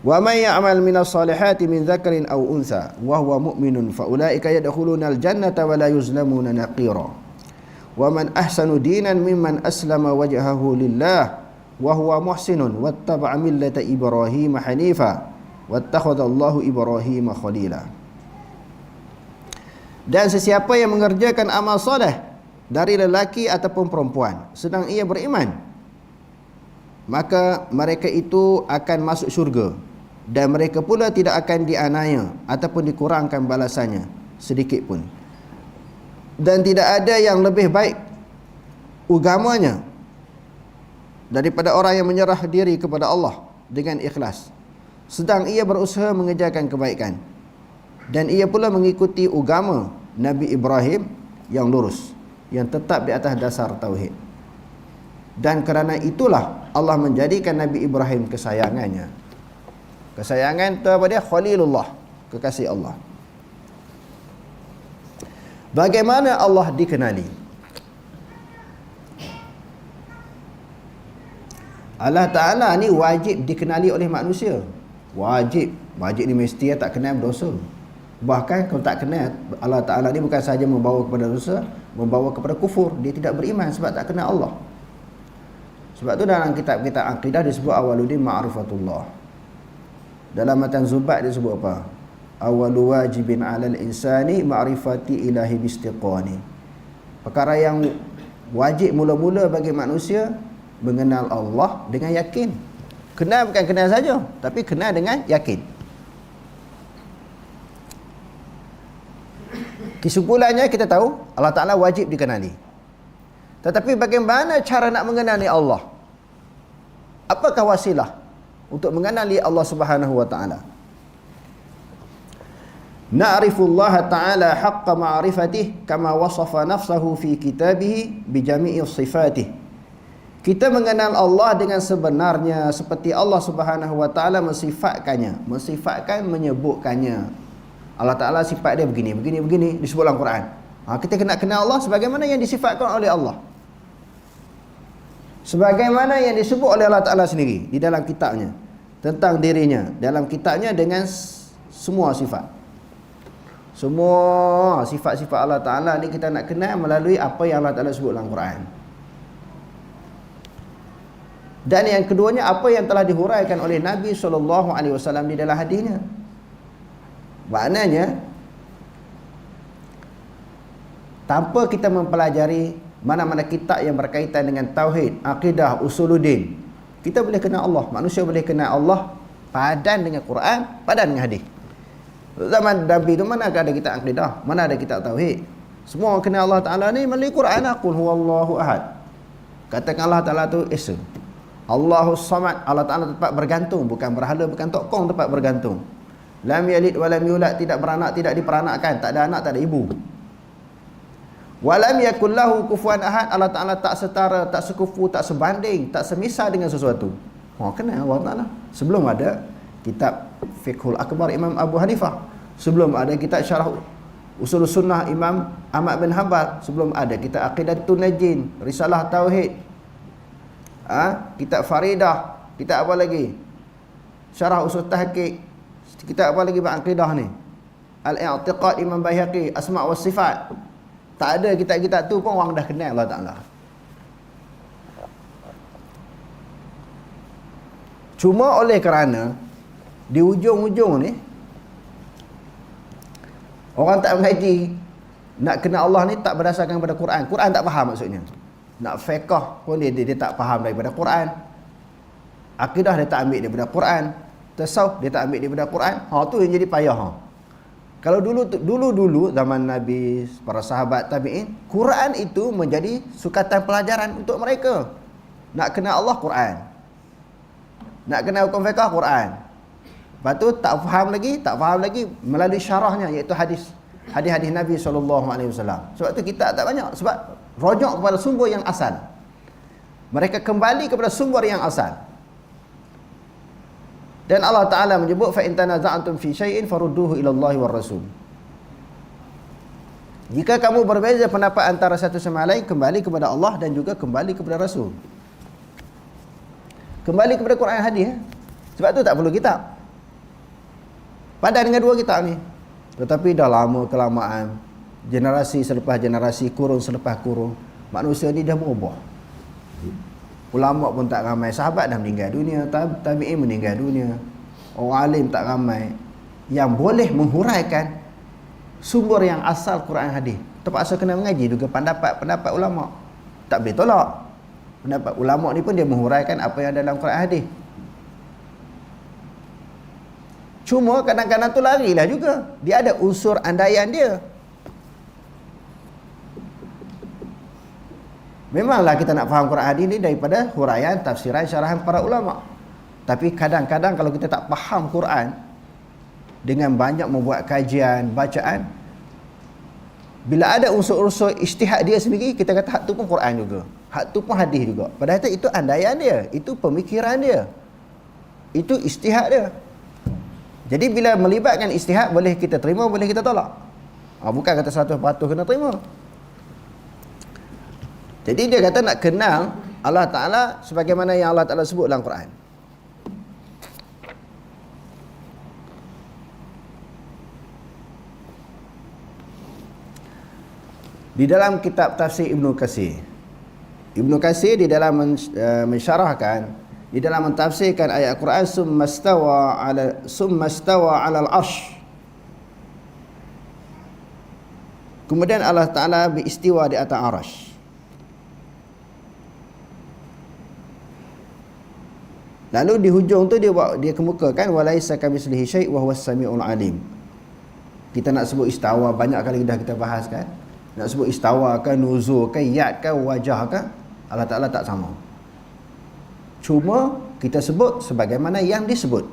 Wa may ya'mal minas salihati min dzakarin aw untha wa huwa mu'minun fa ulaika yadkhuluna al-jannata wa la yuzlamuna naqira. Wa man ahsanu dinan mimman aslama wajhahu lillah wa huwa muhsinun wattaba'a millata Ibrahim hanifa wattakhadha Allahu Ibrahim khalila. Dan sesiapa yang mengerjakan amal soleh dari lelaki ataupun perempuan sedang ia beriman, maka mereka itu akan masuk syurga, dan mereka pula tidak akan dianiaya ataupun dikurangkan balasannya sedikit pun. Dan tidak ada yang lebih baik agamanya daripada orang yang menyerah diri kepada Allah dengan ikhlas, sedang ia berusaha mengerjakan kebaikan, dan ia pula mengikuti agama Nabi Ibrahim yang lurus, yang tetap di atas dasar tauhid. Dan kerana itulah Allah menjadikan Nabi Ibrahim kesayangannya. Kesayangan itu apa dia? Khalilullah, kekasih Allah. Bagaimana Allah dikenali? Allah Ta'ala ni wajib dikenali oleh manusia. Wajib ni mesti tak kenal berdosa. Bahkan kalau tak kenal, Allah Ta'ala ni bukan sahaja membawa kepada dosa, membawa kepada kufur. Dia tidak beriman sebab tak kenal Allah. Sebab tu dalam kitab-kitab akidah disebut awwaluddin ma'rifatullah. Dalam matan Zubat dia sebut apa? Awwalu wajibin 'alal insani ma'rifati ilahi bistiqani. Perkara yang wajib mula-mula bagi manusia mengenal Allah dengan yakin. Kenal bukan kenal saja, tapi kenal dengan yakin. Kesimpulannya kita tahu Allah Ta'ala wajib dikenali. Tetapi bagaimana cara nak mengenali Allah? Apakah wasilah untuk mengenali Allah Subhanahu wa Ta'ala? Na'rifullaha ta'ala haqqa ma'rifatih kama wasafa nafsahu fi kitabih bijami'i sifatih. Kita mengenal Allah dengan sebenarnya seperti Allah Subhanahu wa Ta'ala mensifatkannya, menyebutkannya. Allah Ta'ala sifat dia begini disebut dalam Quran. Kita kena kenal Allah sebagaimana yang disifatkan oleh Allah, sebagaimana yang disebut oleh Allah Ta'ala sendiri di dalam kitabnya tentang dirinya, dalam kitabnya dengan semua sifat. Semua sifat-sifat Allah Ta'ala ni kita nak kenal melalui apa yang Allah Ta'ala sebut dalam Quran. Dan yang keduanya, apa yang telah dihuraikan oleh Nabi SAW di dalam hadisnya. Maknanya tanpa kita mempelajari mana-mana kitab yang berkaitan dengan tauhid, akidah, usuluddin, kita boleh kenal Allah. Manusia boleh kenal Allah padan dengan Quran, padan dengan hadis. Zaman Nabi tu mana ada kitab akidah, mana ada kitab tauhid. Semua orang kenal Allah Ta'ala ni melalui Quran. Qul huwallahu ahad. Katakan Allah Ta'ala tu Esa. Allahus samad. Allah Ta'ala tempat bergantung, bukan berhala, bukan tokong, tempat bergantung. Lam yalid wa lam yulad, tidak beranak, tidak diperanakkan, tak ada anak, tak ada ibu. Walam yakul lahu kufuwan ahad. Allah Ta'ala tak setara, tak sekufu, tak sebanding, tak semisal dengan sesuatu. Kenal Allah Ta'ala. Sebelum ada kitab Fiqhul Akbar Imam Abu Hanifah, sebelum ada kitab Syarah Usul Sunnah Imam Ahmad bin Hanbal, sebelum ada kitab Aqidatun Najin, Risalah Tauhid, kitab Faridah, kitab apa lagi? Syarah Usul Tahqiq, kitab apa lagi beraqidah ni? Al-I'tiqad Imam Baihaqi, Asma' wa Sifat. Tak ada kitab-kitab tu pun orang dah kenal Allah Ta'ala. Cuma oleh kerana di ujung-ujung ni orang tak mengaji, nak kenal Allah ni tak berdasarkan pada Quran. Quran tak faham maksudnya. Nak fiqh pun dia tak faham daripada Quran. Akidah dia tak ambil daripada Quran. Tasawuf dia tak ambil daripada Quran. Tu yang jadi payah. Kalau dulu zaman Nabi, para sahabat, tabi'in, Quran itu menjadi sukatan pelajaran untuk mereka. Nak kenal Allah, Quran. Nak kenal hukum fiqh, Quran. Lepas tu tak faham lagi melalui syarahnya, iaitu hadis-hadis Nabi SAW. Sebab tu kita tak banyak, sebab rojok kepada sumber yang asal. Mereka kembali kepada sumber yang asal. Dan Allah Ta'ala menyebut fa in tanaza'tum fi syai'in farudduhu ila Allah war Rasul. Jika kamu berbeza pendapat antara satu sama lain, kembali kepada Allah dan juga kembali kepada Rasul. Kembali kepada Quran hadis. Sebab tu tak perlu kitab. Padan dengan dua kitab ni. Tetapi dah lama kelamaan, generasi selepas generasi, kurun selepas kurun, manusia ni dah berubah. Ulama pun tak ramai, sahabat dah meninggal dunia, tabi'in meninggal dunia, orang alim tak ramai yang boleh menghuraikan sumber yang asal Quran hadis. Terpaksa kena mengaji juga pendapat ulama. Tak boleh tolak. Pendapat ulama ni pun dia menghuraikan apa yang ada dalam Quran hadis. Cuma kadang-kadang tu larilah juga. Dia ada unsur andaian dia. Memanglah kita nak faham Quran hadis ni daripada huraian, tafsiran, syarahan para ulama. Tapi kadang-kadang kalau kita tak faham Quran, dengan banyak membuat kajian, bacaan, bila ada unsur-unsur ijtihad dia sendiri, kita kata hak tu pun Quran juga, hak tu pun hadis juga. Padahal itu andaian dia, itu pemikiran dia, itu ijtihad dia. Jadi bila melibatkan ijtihad, boleh kita terima, boleh kita tolak. Bukan kata 100% kena terima. Jadi dia kata nak kenal Allah Ta'ala sebagaimana yang Allah Ta'ala sebut dalam Quran. Di dalam kitab tafsir Ibnu Katsir, Ibnu Katsir di dalam mensyarahkan, di dalam mentafsirkan ayat Quran, summa stawa 'alal 'arsy. Kemudian Allah Ta'ala beristiwa di atas arasy. Lalu di hujung tu dia kemukakan walaisa kamitslihi syai' wa huwas samiul alim. Kita nak sebut istawa banyak kali dah kita bahas kan. Nak sebut istawa kan, nuzul kan, yad kan, wajah kan, Allah Ta'ala tak sama. Cuma kita sebut sebagaimana yang disebut,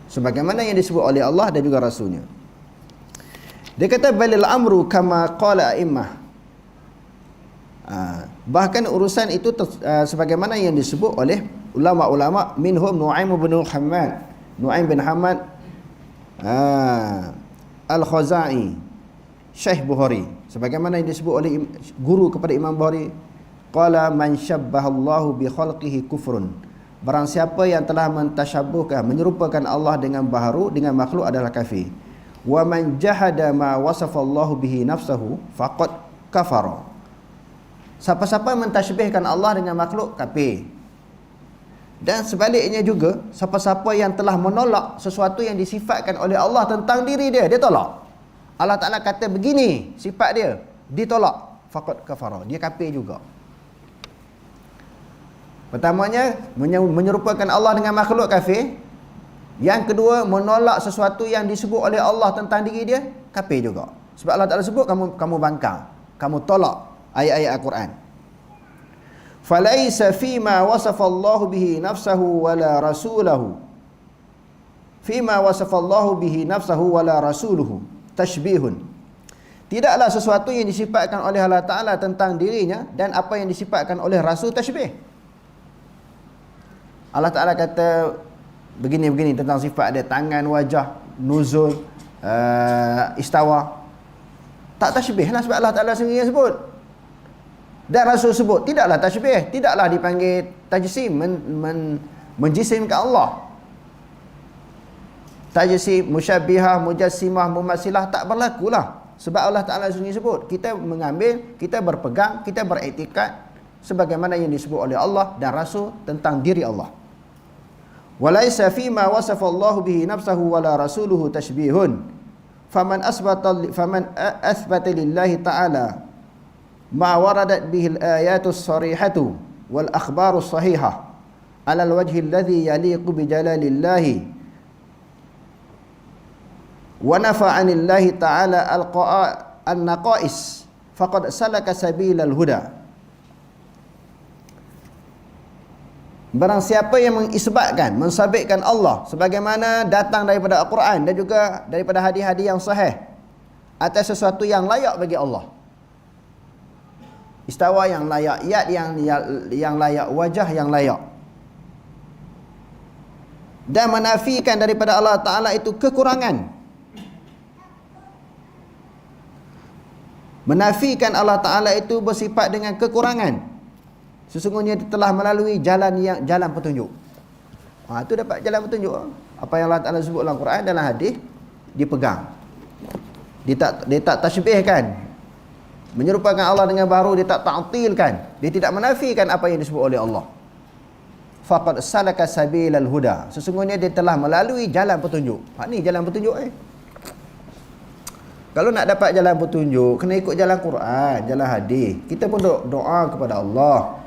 sebagaimana yang disebut oleh Allah dan juga Rasulnya. Dia kata balil amru kama qala a'immah. Bahkan urusan itu sebagaimana yang disebut oleh ulama-ulama, minhum Nu'aim bin Hamad Al-Khuzai, Syekh Bukhari, sebagaimana yang disebut oleh guru kepada Imam Bukhari, qala man syabbahallahu bi khalqihi kufrun. Barang siapa yang telah mentasyabuhkan, menyerupakan Allah dengan baharu, dengan makhluk adalah kafir. Wa man jahada ma wasafallahu bihi nafsahu faqad kafara. Siapa-siapa mentasybihkan Allah dengan makhluk, kafir. Dan sebaliknya juga, siapa-siapa yang telah menolak sesuatu yang disifatkan oleh Allah tentang diri dia, dia tolak. Allah Ta'ala kata begini sifat dia, ditolak, faqad kafara, dia kafir juga. Pertamanya, menyerupakan Allah dengan makhluk, kafir. Yang kedua, menolak sesuatu yang disebut oleh Allah tentang diri dia, kafir juga. Sebab Allah Ta'ala sebut, kamu bangkang, kamu tolak ayat-ayat Al-Quran. فَلَيْسَ فِيمَا وَصَفَ اللَّهُ بِهِ نَفْسَهُ وَلَا رَسُولَهُ فِيمَا وَصَفَ اللَّهُ بِهِ نَفْسَهُ وَلَا رَسُولُهُ تَشْبِيهٌ. Tidaklah sesuatu yang disifatkan oleh Allah Ta'ala tentang dirinya dan apa yang disifatkan oleh Rasul tashbih. Allah Ta'ala kata begini-begini tentang sifat dia, tangan, wajah, nuzul, istawa. Tak tashbih lah, sebab Allah Ta'ala sendiri yang sebut. Dan Rasul sebut, tidaklah tashbih, tidaklah dipanggil tajsim, menjisimkan Allah. Tajsim, musyabbihah, mujassimah, mumassilah tak berlakulah. Sebab Allah Ta'ala sendiri sebut, kita mengambil, kita berpegang, kita beriktikad sebagaimana yang disebut oleh Allah dan Rasul tentang diri Allah. Walaysa fima wasafa Allah bihi nafsahu wala rasuluhu tashbihun. Faman athbata lillahi ta'ala ma waradat bihi al-ayatus sarihatu wal akhbarus sahihah ala al-wajhi alladhi yaliqu bi jalalillahi wa nafa 'anillahi ta'ala an-naqais faqad salaka sabilal huda. Barang siapa yang mengisbatkan, mensabitkan Allah sebagaimana datang daripada Al-Quran dan juga daripada hadis-hadis yang sahih atas sesuatu yang layak bagi Allah, istawa yang layak, yad yang layak, wajah yang layak, dan menafikan daripada Allah Ta'ala itu kekurangan, menafikan Allah Ta'ala itu bersifat dengan kekurangan, sesungguhnya dia telah melalui jalan petunjuk. Itu dapat jalan petunjuk. Apa yang Allah Ta'ala sebut dalam Quran, dalam hadis, dipegang. Dia tak tashbihkan, menyerupakan Allah dengan baru, dia tak ta'tilkan, dia tidak menafikan apa yang disebut oleh Allah. Faqad salaka sabilal huda, sesungguhnya dia telah melalui jalan petunjuk. Ni jalan petunjuk Kalau nak dapat jalan petunjuk, kena ikut jalan Quran, jalan hadis. Kita pun doa kepada Allah,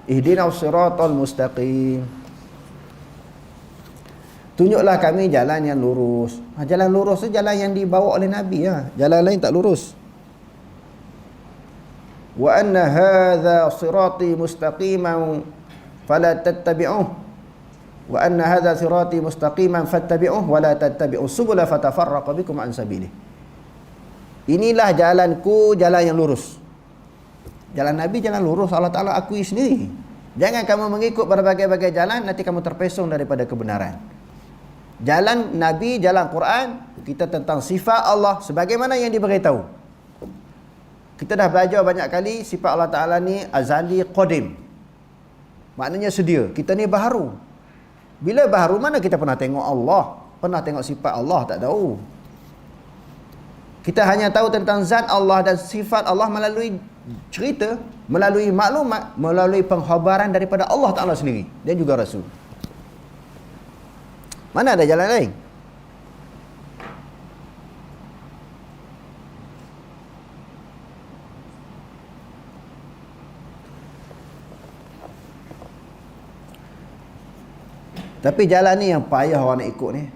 ihdinas siratal mustaqim, tunjuklah kami jalan yang lurus. Jalan lurus tu jalan yang dibawa oleh Nabi. Jalan lain tak lurus. Wa anna hadha sirati mustaqiman fala tattabi'uh wa anna hadha sirati mustaqiman fattabi'uh wa la tattabi'us subula fatafarraqa bikum an sabilih. Inilah jalanku, jalan yang lurus. Jalan Nabi jalan lurus, Allah Ta'ala akui sendiri. Jangan kamu mengikut berbagai-bagai jalan, nanti kamu terpesong daripada kebenaran. Jalan Nabi, jalan Quran, kita tentang sifat Allah sebagaimana yang diberitahu. Kita dah belajar banyak kali sifat Allah Ta'ala ni azali qadim. Maknanya sedia. Kita ni baharu. Bila baharu, mana kita pernah tengok Allah? Pernah tengok sifat Allah? Tak tahu. Kita hanya tahu tentang zat Allah dan sifat Allah melalui cerita, melalui maklumat, melalui pengkhabaran daripada Allah Ta'ala sendiri dan juga Rasul. Mana ada jalan lain? Tapi jalan ni yang payah orang nak ikut ni.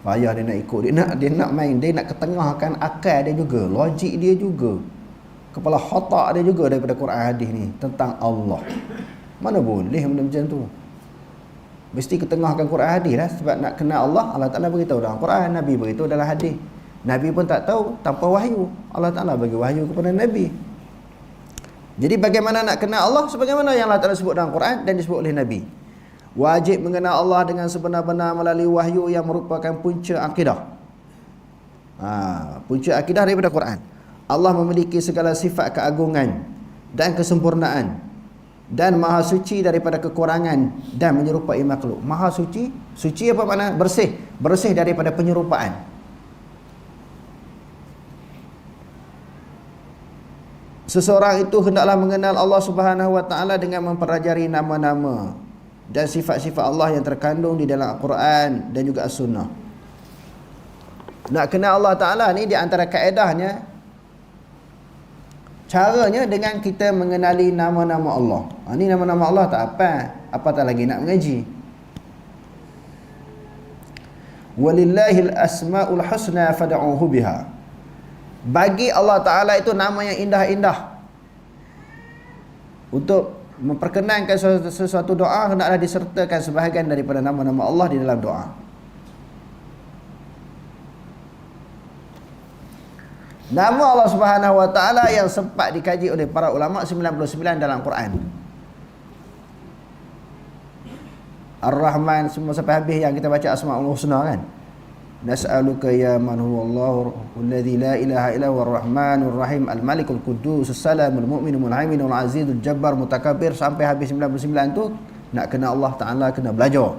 Payah dia nak ikut. Dia nak main. Dia nak ketengahkan akal dia juga, logik dia juga, kepala otak dia juga daripada Quran hadis ni tentang Allah. Mana boleh benda macam tu? Mesti ketengahkan Quran hadis lah. Sebab nak kenal Allah, Allah Ta'ala beritahu dalam Quran, Nabi beritahu dalam hadis. Nabi pun tak tahu tanpa wahyu. Allah Ta'ala bagi wahyu kepada Nabi. Jadi bagaimana nak kenal Allah? Sebagaimana yang Allah Ta'ala sebut dalam Quran dan disebut oleh Nabi. Wajib mengenal Allah dengan sebenar-benar melalui wahyu yang merupakan punca akidah. Punca akidah daripada Quran. Allah memiliki segala sifat keagungan dan kesempurnaan dan maha suci daripada kekurangan dan menyerupai makhluk. Maha suci, suci apa makna? Bersih, bersih daripada penyerupaan. Seseorang itu hendaklah mengenal Allah Subhanahu wa taala dengan mempelajari nama-nama dan sifat-sifat Allah yang terkandung di dalam Al-Quran dan juga As-Sunnah. Nak kenal Allah Ta'ala ni di antara kaedahnya, caranya dengan kita mengenali nama-nama Allah. Ni nama-nama Allah tak apa, apatah lagi nak mengaji. Walillahil asma'ul husna fad'uhu biha. Bagi Allah Ta'ala itu nama yang indah-indah. Untuk memperkenankan sesuatu doa, hendaklah disertakan sebahagian daripada nama-nama Allah di dalam doa. Nama Allah Subhanahu wa taala yang sempat dikaji oleh para ulama 99 dalam Quran. Ar-Rahman, semua sampai habis yang kita baca Asmaul Husna kan. Nas'aluka ya man huwallahu alladzi la ilaha illa huwar rahmanur rahim al-malikul quddus as-salamul mu'minul muhaiminul azizul jabbar mutakabbir, sampai habis 99 tu. Nak kenal Allah Taala kena belajar.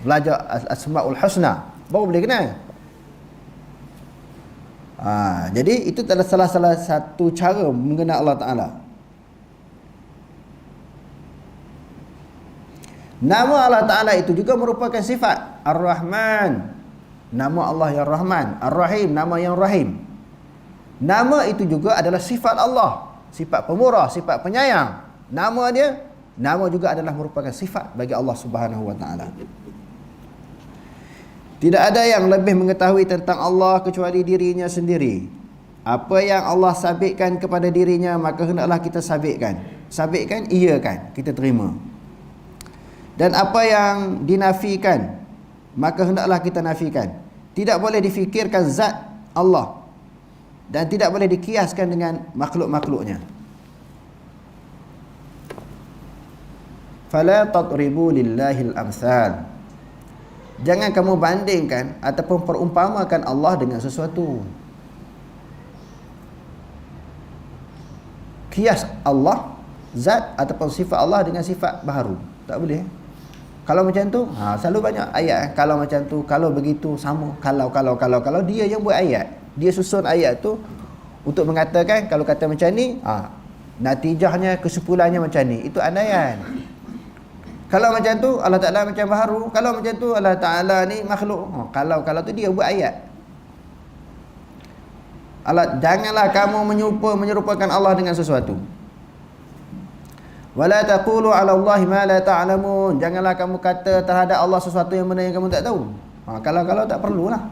Belajar Asmaul Husna baru boleh kenal. Jadi itu adalah salah satu cara mengenal Allah Ta'ala. Nama Allah Ta'ala itu juga merupakan sifat. Ar-Rahman, nama Allah yang Rahman. Ar-Rahim, nama yang Rahim. Nama itu juga adalah sifat Allah, sifat pemurah, sifat penyayang. Nama juga adalah merupakan sifat bagi Allah Subhanahu wa Ta'ala. Tidak ada yang lebih mengetahui tentang Allah kecuali dirinya sendiri. Apa yang Allah sabitkan kepada dirinya, maka hendaklah kita sabitkan. Sabitkan, iakan, kita terima. Dan apa yang dinafikan, maka hendaklah kita nafikan. Tidak boleh difikirkan zat Allah, dan tidak boleh dikiaskan dengan makhluk-makhluknya. Fala tadribu lillahil amsal. Jangan kamu bandingkan ataupun perumpamakan Allah dengan sesuatu. Kias Allah, zat ataupun sifat Allah dengan sifat baharu, tak boleh. Kalau macam tu, selalu banyak ayat. Kalau macam tu, kalau begitu, sama. Kalau dia yang buat ayat, dia susun ayat tu untuk mengatakan kalau kata macam ni, natijahnya, kesimpulannya macam ni. Itu andaian. Kalau macam tu Allah Ta'ala macam baharu, kalau macam tu Allah Ta'ala ni makhluk. Kalau tu dia buat ayat. Janganlah kamu menyerupakan Allah dengan sesuatu. Wala taqulu 'ala Allahi ma la ta'lamun. Janganlah kamu kata terhadap Allah sesuatu yang mana yang kamu tak tahu. Kalau tak perlulah.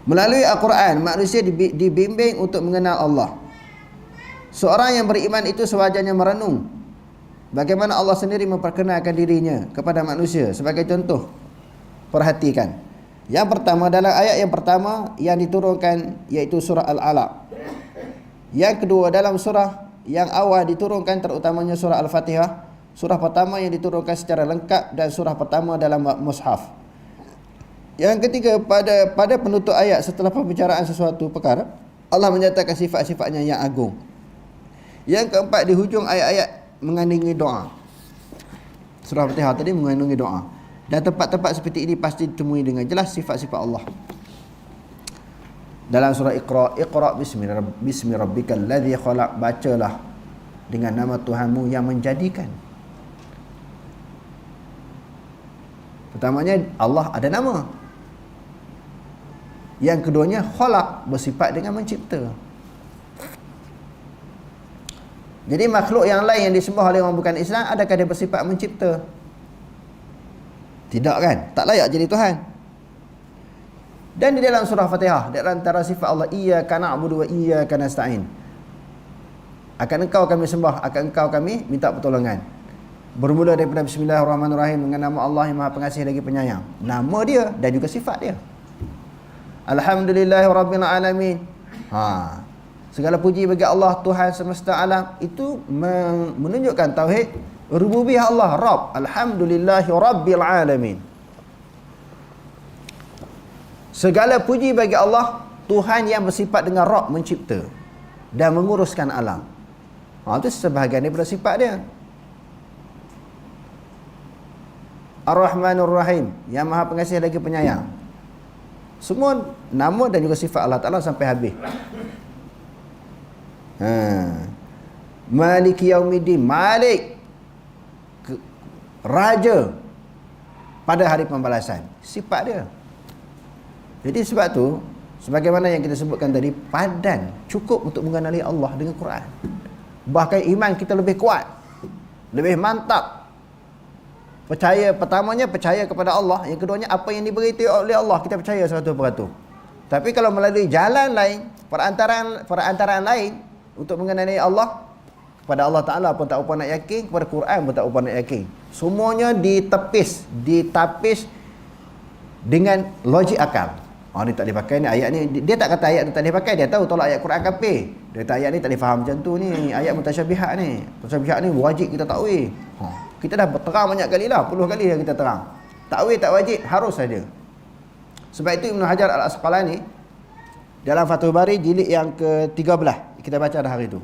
Melalui Al-Quran, manusia dibimbing untuk mengenal Allah. Seorang yang beriman itu sewajarnya merenung bagaimana Allah sendiri memperkenalkan dirinya kepada manusia. Sebagai contoh, perhatikan. Yang pertama, dalam ayat yang pertama yang diturunkan, iaitu surah Al-Alaq. Yang kedua, dalam surah yang awal diturunkan, terutamanya surah Al-Fatihah, surah pertama yang diturunkan secara lengkap dan surah pertama dalam mushaf. Yang ketiga, pada penutup ayat setelah pembicaraan sesuatu perkara, Allah menyatakan sifat-sifatnya yang agung. Yang keempat, di hujung ayat-ayat mengandungi doa. Surah Al-Fatihah tadi mengandungi doa. Dan tempat-tempat seperti ini pasti ditemui dengan jelas sifat-sifat Allah. Dalam surah Iqra bismi rabbikal ladzi khalaq, bacalah dengan nama Tuhanmu yang menjadikan. Pertamanya, Allah ada nama. Yang keduanya, khalaq, bersifat dengan mencipta. Jadi makhluk yang lain yang disembah oleh orang bukan Islam, adakah dia bersifat mencipta? Tidak kan? Tak layak jadi Tuhan. Dan di dalam surah Fatihah, di antara sifat Allah, iyyaka na'budu wa iyyaka nasta'in. Akan engkau kami sembah, akan engkau kami minta pertolongan. Bermula daripada bismillahirrahmanirrahim, dengan nama Allah yang Maha Pengasih lagi Penyayang. Nama dia dan juga sifat dia. Alhamdulillahirabbil alamin. Segala puji bagi Allah, Tuhan semesta alam. Itu menunjukkan tauhid rububiyah Allah, Rabb. Alhamdulillahirabbil alamin. Segala puji bagi Allah, Tuhan yang bersifat dengan Rabb, mencipta dan menguruskan alam. Itu sebahagian daripada sifat dia. Ar-Rahmanur Rahim, yang Maha Pengasih lagi Penyayang. Semua nama dan juga sifat Allah Ta'ala sampai habis. Maliki Yaumiddin, Malik, Raja pada hari pembalasan, sifat dia. Jadi sebab tu, sebagaimana yang kita sebutkan tadi, padan, cukup untuk mengenali Allah dengan Quran. Bahkan iman kita lebih kuat, lebih mantap. Pertamanya percaya kepada Allah, yang keduanya apa yang diberitahu oleh Allah kita percaya 100%. Tapi kalau melalui jalan lain, perantaraan lain untuk mengenali Allah, kepada Allah Ta'ala pun tak apa nak yakin, kepada Quran pun tak apa nak yakin. Semuanya ditapis dengan logik akal. Ni tak boleh pakai ni, ayat ni. Dia tak kata ayat tu tak boleh pakai, dia tahu tolak ayat Quran kafir. Dia kata ayat ni tak boleh faham macam tu ni, ayat mutasyabihat ni. Mutasyabihat ni wajib kita takwil. Kita dah terang banyak kali lah, 10 kali dah kita terang. Takwil tak wajib, harus saja. Sebab itu Ibn Hajar Al-Asqalani dalam Fathul Bari jilid yang ke-13 kita baca dah hari tu.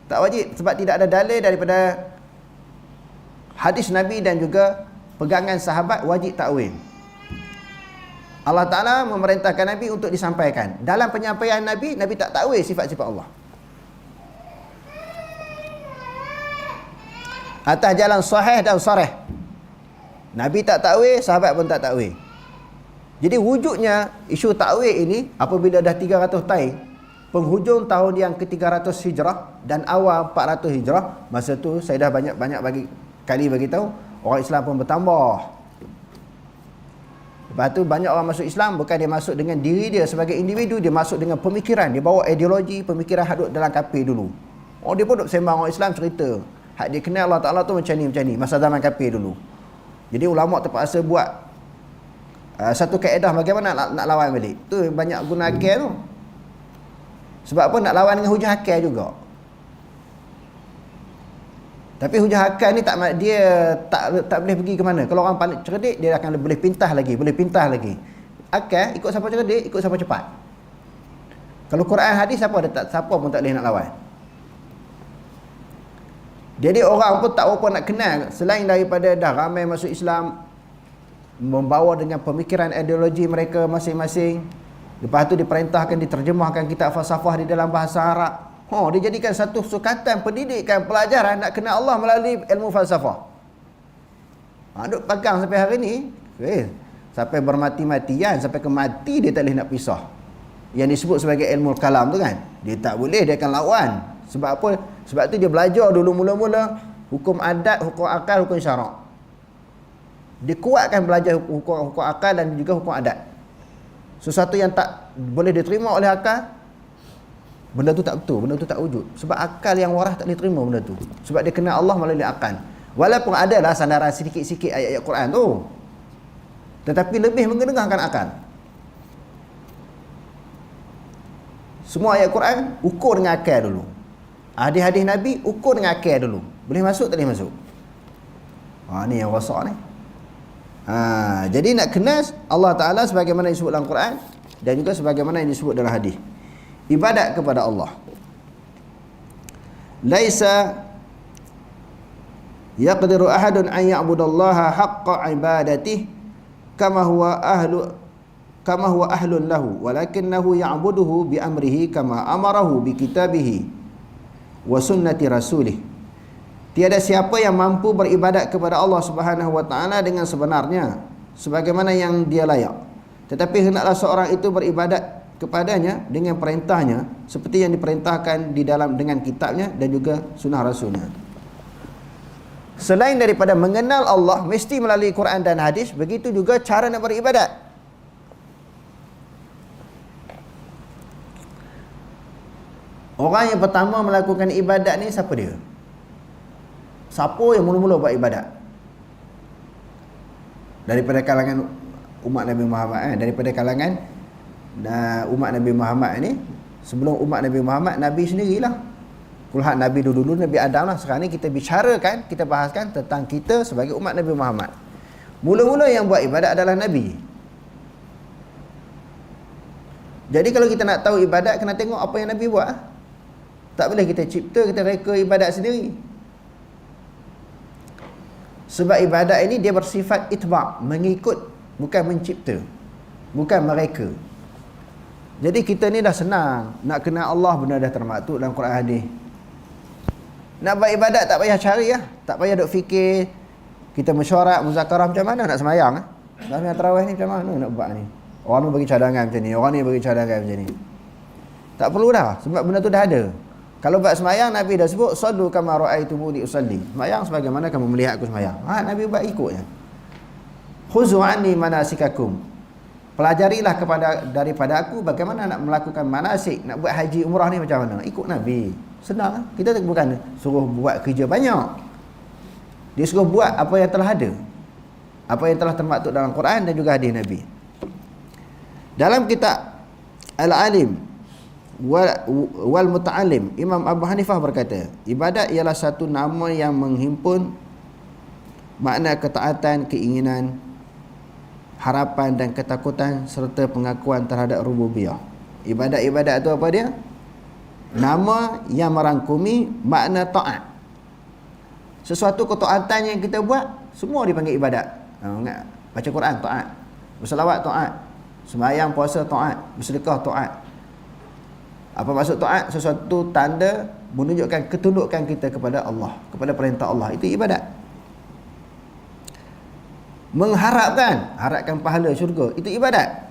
Tak wajib sebab tidak ada dalil daripada hadis Nabi dan juga pegangan sahabat wajib takwil. Allah Ta'ala memerintahkan Nabi untuk disampaikan. Dalam penyampaian Nabi, Nabi tak takwil sifat-sifat Allah. Atas jalan sahih dan sarih. Nabi tak takwil, sahabat pun tak takwil. Jadi wujudnya isu takwil ini apabila dah 300 tahun, penghujung tahun yang ke-300 Hijrah dan awal 400 Hijrah, masa tu saya dah banyak-banyak bagi tahu, orang Islam pun bertambah. Lepas tu banyak orang masuk Islam, bukan dia masuk dengan diri dia sebagai individu, dia masuk dengan pemikiran, dia bawa ideologi, pemikiran hadut dalam kafir dulu. Dia pun duk sembang orang Islam cerita, hak dia kenal Allah Ta'ala tu macam ni, masa zaman kafir dulu. Jadi ulama terpaksa buat satu kaedah bagaimana nak lawan balik. Tu banyak guna akal tu. Sebab apa? Nak lawan dengan hujah akal juga. Tapi hujah akal ni dia tak boleh pergi ke mana. Kalau orang pandai cerdik, dia akan boleh pintah lagi. Akal ikut siapa cerdik, ikut siapa cepat. Kalau Quran hadis siapa pun tak boleh nak lawan. Jadi orang pun tak apa nak kenal selain daripada dah ramai masuk Islam, membawa dengan pemikiran ideologi mereka masing-masing. Lepas tu diperintahkan diterjemahkan kitab falsafah di dalam bahasa Arab. Dia jadikan satu sukatan pendidikan pelajaran nak kenal Allah melalui ilmu falsafah. Duk pegang sampai hari ni, sampai bermati-matian, sampai ke mati dia tak boleh nak pisah. Yang disebut sebagai ilmu kalam tu kan, dia tak boleh, dia akan lawan. Sebab apa? Sebab tu dia belajar dulu mula-mula hukum adat, hukum akal, hukum syarak. Dia kuatkan belajar hukum akal dan juga hukum adat. Sesuatu yang tak boleh diterima oleh akal, benda tu tak betul, benda tu tak wujud. Sebab akal yang waras tak boleh terima benda tu. Sebab dia kenal Allah melalui akal. Walaupun adalah sandaran sedikit-sikit ayat-ayat Quran tu, tetapi lebih mengedengarkan akal. Semua ayat Quran ukur dengan akal dulu. Hadis-hadis Nabi ukur dengan akal dulu. Boleh masuk tak boleh masuk. Ni yang rosak ni. Jadi nak kenal Allah Ta'ala sebagaimana disebut dalam Quran dan juga sebagaimana yang disebut dalam hadis. Ibadat kepada Allah. Laisa yaqdiru ahadun an ya'budallaha haqqa ibadatihi kama huwa ahlun lahu walakinnahu ya'buduhu bi amrihi kama amarahu bi kitabihi wa sunnati rasulih. Tiada siapa yang mampu beribadat kepada Allah Subhanahu wa taala dengan sebenarnya sebagaimana yang dia layak. Tetapi hendaklah seorang itu beribadat kepadanya dengan perintahnya seperti yang diperintahkan di dalam dengan kitabnya dan juga sunnah rasulnya. Selain daripada mengenal Allah mesti melalui Quran dan hadis, begitu juga cara nak beribadat. Orang yang pertama melakukan ibadat ni siapa dia? Siapa yang mula-mula buat ibadat? Daripada kalangan umat Nabi Muhammad, daripada kalangan umat Nabi Muhammad ni, sebelum umat Nabi Muhammad, Nabi sendirilah. Kulhat Nabi dulu Nabi Adam lah. Sekarang ni kita bicarakan, kita bahaskan tentang kita sebagai umat Nabi Muhammad. Mula-mula yang buat ibadat adalah Nabi. Jadi kalau kita nak tahu ibadat, kena tengok apa yang Nabi buat. Tak boleh kita cipta, kita reka ibadat sendiri. Sebab ibadat ini dia bersifat itba', mengikut, bukan mencipta. bukan mereka. Jadi kita ni dah senang nak kenal Allah, benda dah termaktub dalam Quran hadis. Nak buat ibadat tak payah cari lah, tak payah duk fikir. Kita mesyuarat, muzakarah macam mana nak semayang dalam yang tarawih ni, macam mana nak buat ni. Orang ni bagi cadangan macam ni, orang ni bagi cadangan macam ni. Tak perlu dah, sebab benda tu dah ada. Kalau buat semayang, Nabi dah sebut sallu kama ra'aitumuni usalli. Semayang sebagaimana kamu melihat aku semayang. Nabi buat ikutnya. Khuzu anni manasikakum. Pelajarilah daripada aku bagaimana nak melakukan manasik, nak buat haji umrah ni macam mana. Ikut Nabi. Senang. Kita bukan suruh buat kerja banyak. Dia suruh buat apa yang telah ada, apa yang telah termaktub dalam Quran dan juga hadis Nabi. Dalam kitab Al-Alim wal Muta'alim, Imam Abu Hanifah berkata, ibadat ialah satu nama yang menghimpun makna ketaatan, keinginan, harapan dan ketakutan serta pengakuan terhadap rububiyah. Ibadat-ibadat itu apa dia? Nama yang merangkumi makna taat. Sesuatu ketaatan yang kita buat, semua dipanggil ibadat. Baca Quran taat, berselawat taat, sembahyang puasa taat, bersedekah taat. Apa maksud taat? Sesuatu tanda menunjukkan ketundukan kita kepada Allah, kepada perintah Allah. Itu ibadat. Harapkan pahala syurga, itu ibadat.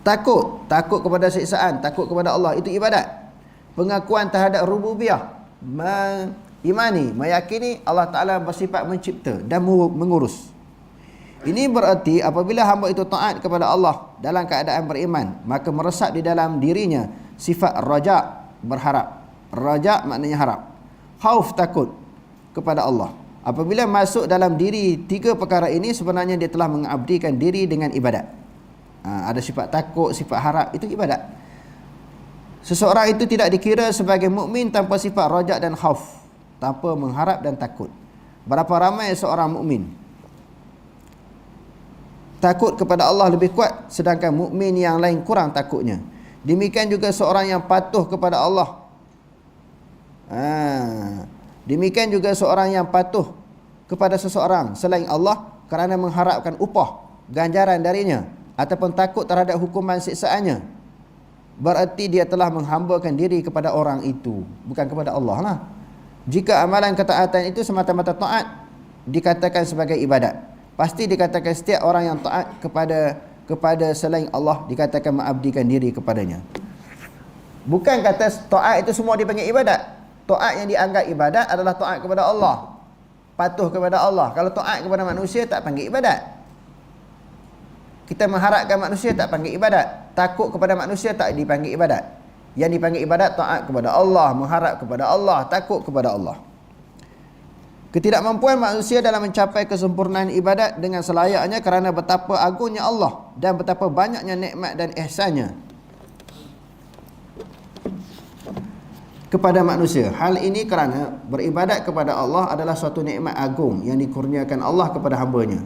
Takut kepada siksaan, takut kepada Allah, itu ibadat. Pengakuan terhadap rububiyah, mengimani, meyakini Allah Ta'ala bersifat mencipta dan mengurus. Ini berarti apabila hamba itu taat kepada Allah dalam keadaan beriman, maka meresap di dalam dirinya sifat raja, berharap. Raja maknanya harap. Khauf, takut kepada Allah. Apabila masuk dalam diri tiga perkara ini, sebenarnya dia telah mengabdikan diri dengan ibadat. Ada sifat takut, sifat harap, itu ibadat. Seseorang itu tidak dikira sebagai mukmin tanpa sifat raja dan khauf, tanpa mengharap dan takut. Berapa ramai seorang mukmin takut kepada Allah lebih kuat, sedangkan mukmin yang lain kurang takutnya. Demikian juga seorang yang patuh kepada Allah. Demikian juga seorang yang patuh kepada seseorang selain Allah kerana mengharapkan upah, ganjaran darinya, ataupun takut terhadap hukuman siksaannya, berarti dia telah menghambakan diri kepada orang itu, bukan kepada Allah lah. Jika amalan ketaatan itu semata-mata taat, dikatakan sebagai ibadat. Pasti dikatakan setiap orang yang taat kepada selain Allah dikatakan mengabdikan diri kepadanya. Bukan kata taat itu semua dipanggil ibadat. Taat yang dianggap ibadat adalah taat kepada Allah, patuh kepada Allah. Kalau taat kepada manusia tak panggil ibadat. Kita mengharapkan manusia tak panggil ibadat. Takut kepada manusia tak dipanggil ibadat. Yang dipanggil ibadat taat kepada Allah, mengharap kepada Allah, takut kepada Allah. Ketidakmampuan manusia dalam mencapai kesempurnaan ibadat dengan selayaknya kerana betapa agungnya Allah dan betapa banyaknya nikmat dan ihsannya kepada manusia. Hal ini kerana beribadat kepada Allah adalah suatu nikmat agung yang dikurniakan Allah kepada hamba-Nya.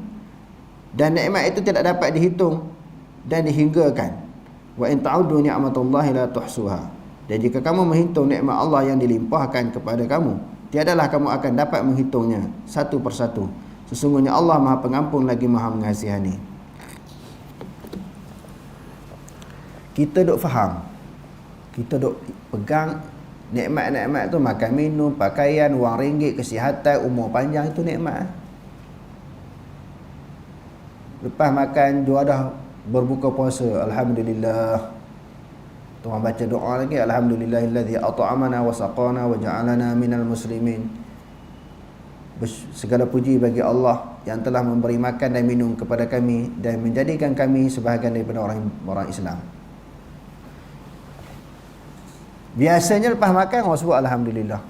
Dan nikmat itu tidak dapat dihitung dan dihinggakan. Wa in ta'uddu ni'matallahi la tuhsuha. Dan jika kamu menghitung nikmat Allah yang dilimpahkan kepada kamu, tiadalah kamu akan dapat menghitungnya satu persatu. Sesungguhnya Allah Maha Pengampun lagi Maha Mengasihani. Kita duk faham, kita duk pegang nikmat-nikmat tu, makan minum, pakaian, wang ringgit, kesihatan, umur panjang, itu nikmat. Lepas makan juadah berbuka puasa, alhamdulillah. Tuhan baca doa lagi, alhamdulillahillazi at'amana wa saqana wa ja'alana minal muslimin. Segala puji bagi Allah yang telah memberi makan dan minum kepada kami dan menjadikan kami sebahagian daripada orang Islam. Biasanya lepas makan orang sebut alhamdulillah.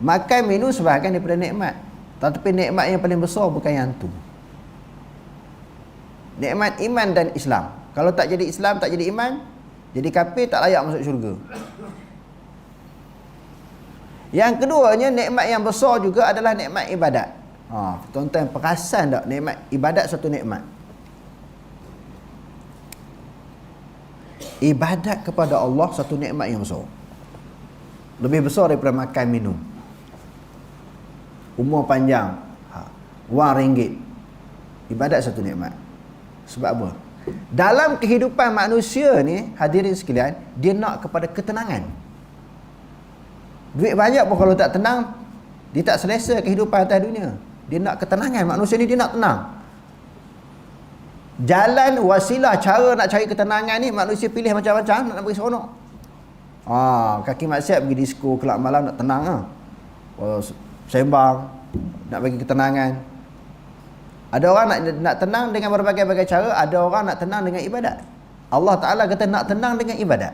Makan minum sebahagian daripada nikmat, tetapi nikmat yang paling besar bukan yang tu. Nikmat iman dan Islam. Kalau tak jadi Islam, tak jadi iman, jadi kafir, tak layak masuk syurga. Yang keduanya, nikmat yang besar juga adalah nikmat ibadat. Tuan-tuan perasan tak nikmat ibadat satu nikmat? Ibadat kepada Allah satu nikmat yang besar. Lebih besar daripada makan minum, umur panjang, wang ringgit. Ibadat satu nikmat. Sebab apa? Dalam kehidupan manusia ni, hadirin sekalian, dia nak kepada ketenangan. Duit banyak pun kalau tak tenang, dia tak selesa kehidupan atas dunia. Dia nak ketenangan. Manusia ni dia nak tenang. Jalan, wasilah, cara nak cari ketenangan ni, manusia pilih macam-macam nak bagi seronok. Kaki maksiat pergi disko, kelab malam nak tenang lah. Sembang, nak bagi ketenangan. Ada orang nak tenang dengan berbagai-bagai cara, ada orang nak tenang dengan ibadat. Allah Ta'ala kata nak tenang dengan ibadat.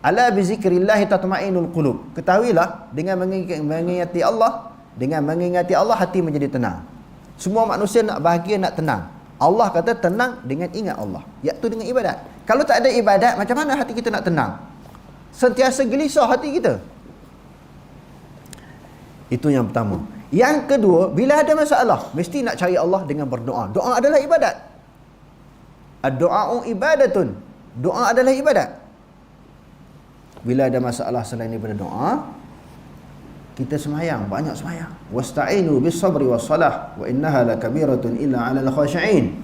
Ala bizikrillahi tatma'innul qulub. Ketahuilah, dengan mengingati Allah, hati menjadi tenang. Semua manusia nak bahagia, nak tenang. Allah kata tenang dengan ingat Allah, iaitu dengan ibadat. Kalau tak ada ibadat, macam mana hati kita nak tenang? Sentiasa gelisah hati kita. Itu yang pertama. Yang kedua, bila ada masalah, mesti nak cari Allah dengan berdoa. Doa adalah ibadat. Ad-du'a'u ibadatun. Doa adalah ibadat. Bila ada masalah selain daripada doa, kita semayang, banyak semayang. Wasta'inu bis sabri was salah wa innaha lakabiratun illa 'alal khashi'in.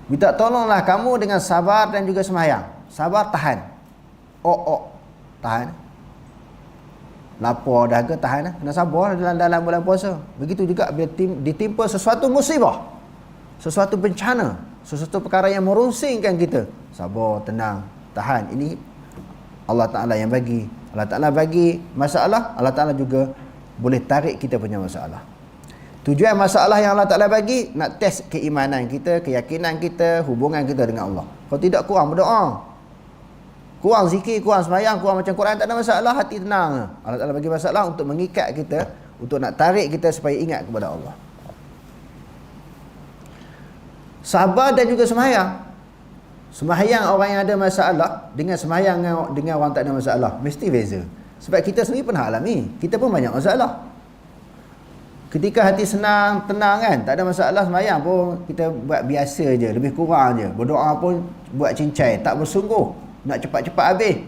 Minta tolonglah kamu dengan sabar dan juga semayang. Sabar, tahan. Tahan. Lapar dahaga, tahan. Kena sabar dalam bulan puasa. Begitu juga bila ditimpa sesuatu musibah, sesuatu bencana, sesuatu perkara yang merungsingkan kita, sabar, tenang, tahan. Ini Allah Ta'ala yang bagi. Allah Ta'ala bagi masalah, Allah Ta'ala juga boleh tarik kita punya masalah. Tujuan masalah yang Allah Ta'ala bagi, nak test keimanan kita, keyakinan kita, hubungan kita dengan Allah. Kalau tidak, kurang berdoa, kurang zikir, kurang semayang, kurang macam Quran, tak ada masalah, hati tenang. Allah Ta'ala bagi masalah untuk mengikat kita, untuk nak tarik kita supaya ingat kepada Allah. Sabar dan juga semayang. Semayang orang yang ada masalah dengan semayang dengan orang tak ada masalah, mesti beza. Sebab kita sendiri pernah alami, kita pun banyak masalah. Ketika hati senang, tenang kan, tak ada masalah, semayang pun kita buat biasa je, lebih kurang je. Berdoa pun buat cincai, tak bersungguh, nak cepat-cepat habis.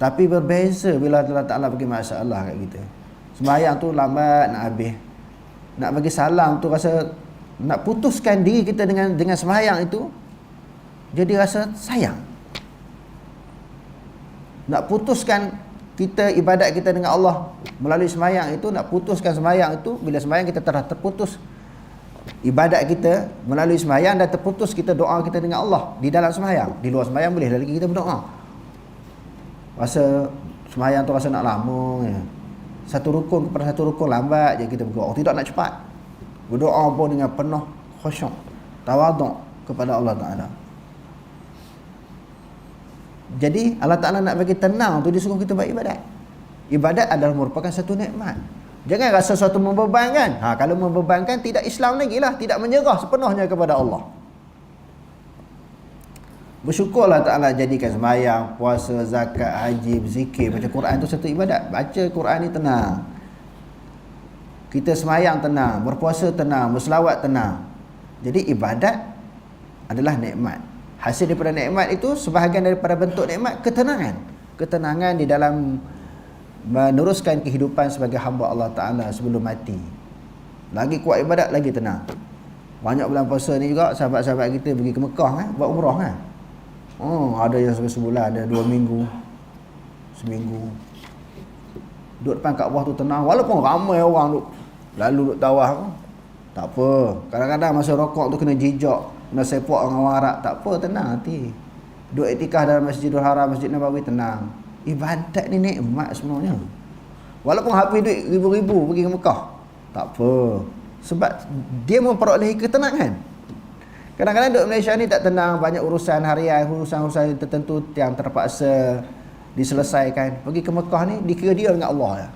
Tapi berbeza bila Allah Ta'ala bagi masalah kat kita. Semayang tu lambat nak habis. Nak bagi salam tu rasa, nak putuskan diri kita dengan semayang itu, jadi rasa sayang. Nak putuskan kita ibadat kita dengan Allah melalui semayang itu, nak putuskan semayang itu, bila semayang kita telah terputus ibadat kita melalui semayang, dan terputus kita doa kita dengan Allah di dalam semayang. Di luar semayang boleh lagi kita berdoa. Rasa semayang tu rasa nak lama ya. Satu rukun kepada satu rukun lambat je kita berdoa, tidak nak cepat. Berdoa pun dengan penuh khusyuk, tawaduk kepada Allah Ta'ala. Jadi Allah Ta'ala nak bagi tenang tu, dia suruh kita buat ibadat. Ibadat adalah merupakan satu nikmat. Jangan rasa sesuatu membebankan. Kalau membebankan, tidak Islam lagi lah, tidak menyerah sepenuhnya kepada Allah. Bersyukurlah Ta'ala jadikan sembahyang, puasa, zakat, haji, berzikir, baca Quran tu satu ibadat. Baca Quran ni tenang, kita semayang tenang, berpuasa tenang, berselawat tenang. Jadi ibadat adalah nikmat. Hasil daripada nikmat itu, sebahagian daripada bentuk nikmat, ketenangan. Ketenangan di dalam meneruskan kehidupan sebagai hamba Allah Ta'ala sebelum mati. Lagi kuat ibadat, lagi tenang. Banyak bulan puasa ni juga, sahabat-sahabat kita pergi ke Mekah buat umrah kan. Ada yang sampai sebulan, ada 2 minggu, seminggu. Duduk depan Kaabah tu tenang, walaupun ramai orang duduk lalu duduk tawaf pun tak apa. Kadang-kadang masa rokok tu kena jijak, kena sepak dengan orang Arab, tak apa, tenang hati. Duduk iktikaf dalam Masjidil Haram, Masjid Nabawi, tenang. Ibadat ni nikmat sebenarnya. Walaupun habis duit ribu-ribu pergi ke Mekah, tak apa, sebab dia memperolehi ketenangan. Kadang-kadang duduk Malaysia ni tak tenang, banyak urusan harian, urusan-urusan tertentu yang terpaksa diselesaikan. Pergi ke Mekah ni dikira dia dengan Allah ya.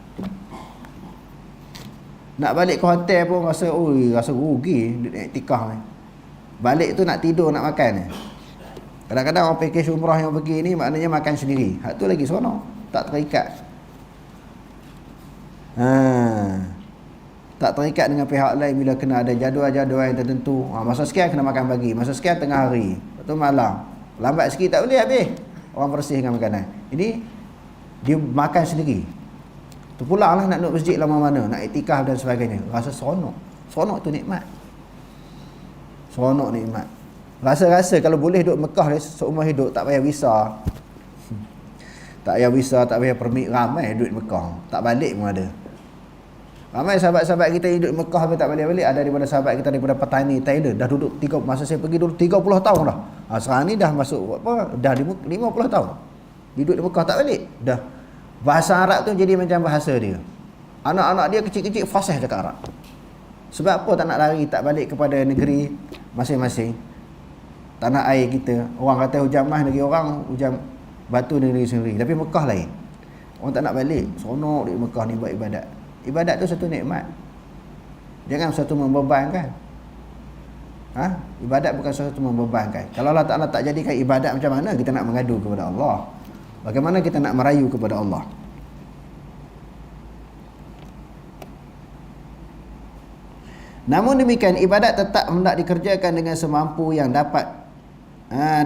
Nak balik ke hotel pun rasa rugi iktikaf ni. Balik tu nak tidur, nak makan. Kadang-kadang orang package umrah yang pergi ni maknanya makan sendiri. Hak tu lagi seronok, tak terikat. Tak terikat dengan pihak lain bila kena ada jadual-jadual yang tertentu. Masa sekian kena makan pagi, masa sekian tengah hari, lepas tu malam. Lambat sikit tak boleh habis. Orang bersihkan makanan. Ini dia makan sendiri. Terpulanglah nak duduk masjid lama mana, nak iktikaf dan sebagainya. Rasa seronok. Seronok tu nikmat. Seronok nikmat. Rasa-rasa kalau boleh duduk Mekah seumur hidup, tak payah visa. Tak payah visa, tak payah permit, ramai duduk Mekah. Tak balik pun ada. Ramai sahabat-sahabat kita yang duduk Mekah tapi tak balik-balik. Ada daripada sahabat kita daripada petani Thailand, dah duduk masa saya pergi dulu 30 tahun dah. Sekarang ni dah masuk apa? Dah 50 tahun. Duduk di Mekah tak balik. Dah. Bahasa Arab tu jadi macam bahasa dia. Anak-anak dia kecil-kecil fasih cakap Arab. Sebab apa tak nak lari, tak balik kepada negeri masing-masing? Tanah air kita. Orang kata hujan mah negeri orang, hujan batu negeri sendiri. Tapi Mekah lain. Orang tak nak balik. Seronok di Mekah ni buat ibadat. Ibadat tu satu nikmat. Jangan satu membebankan. Ibadat bukan satu membebankan. Kalau Allah Ta'ala tak jadikan ibadat, macam mana kita nak mengadu kepada Allah? Bagaimana kita nak merayu kepada Allah? Namun demikian, ibadat tetap hendak dikerjakan dengan semampu yang dapat.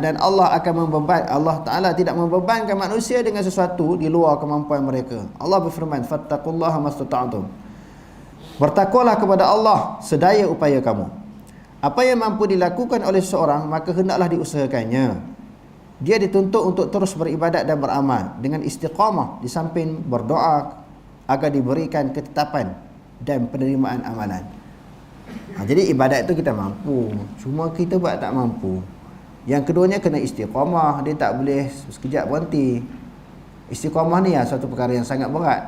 Dan Allah akan Allah Ta'ala tidak membebankan manusia dengan sesuatu di luar kemampuan mereka. Allah berfirman, fattaqullaha mastata'tum. Bertakwalah kepada Allah sedaya upaya kamu. Apa yang mampu dilakukan oleh seseorang, maka hendaklah diusahakannya. Dia dituntut untuk terus beribadat dan beramal dengan istiqamah, di samping berdoa agar diberikan ketetapan dan penerimaan amalan. Jadi ibadat itu kita mampu, cuma kita buat tak mampu. Yang keduanya kena istiqamah, dia tak boleh sekejap berhenti. Istiqamah ni satu perkara yang sangat berat,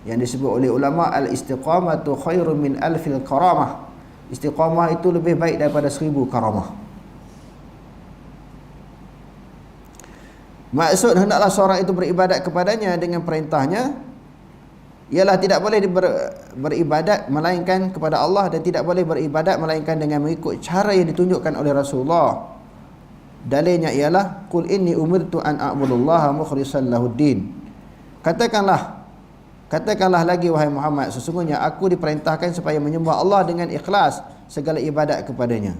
yang disebut oleh ulama, al-istiqamatu khairun min alfil karamah. Istiqamah itu lebih baik daripada 1000 karamah. Maksud hendaklah seorang itu beribadat kepadanya dengan perintahnya ialah tidak boleh beribadat melainkan kepada Allah, dan tidak boleh beribadat melainkan dengan mengikut cara yang ditunjukkan oleh Rasulullah. Dalilnya ialah qul inni umirtu an a'budullaha mukhlishan lahuddin. Katakanlah lagi wahai Muhammad, sesungguhnya aku diperintahkan supaya menyembah Allah dengan ikhlas segala ibadat kepadanya.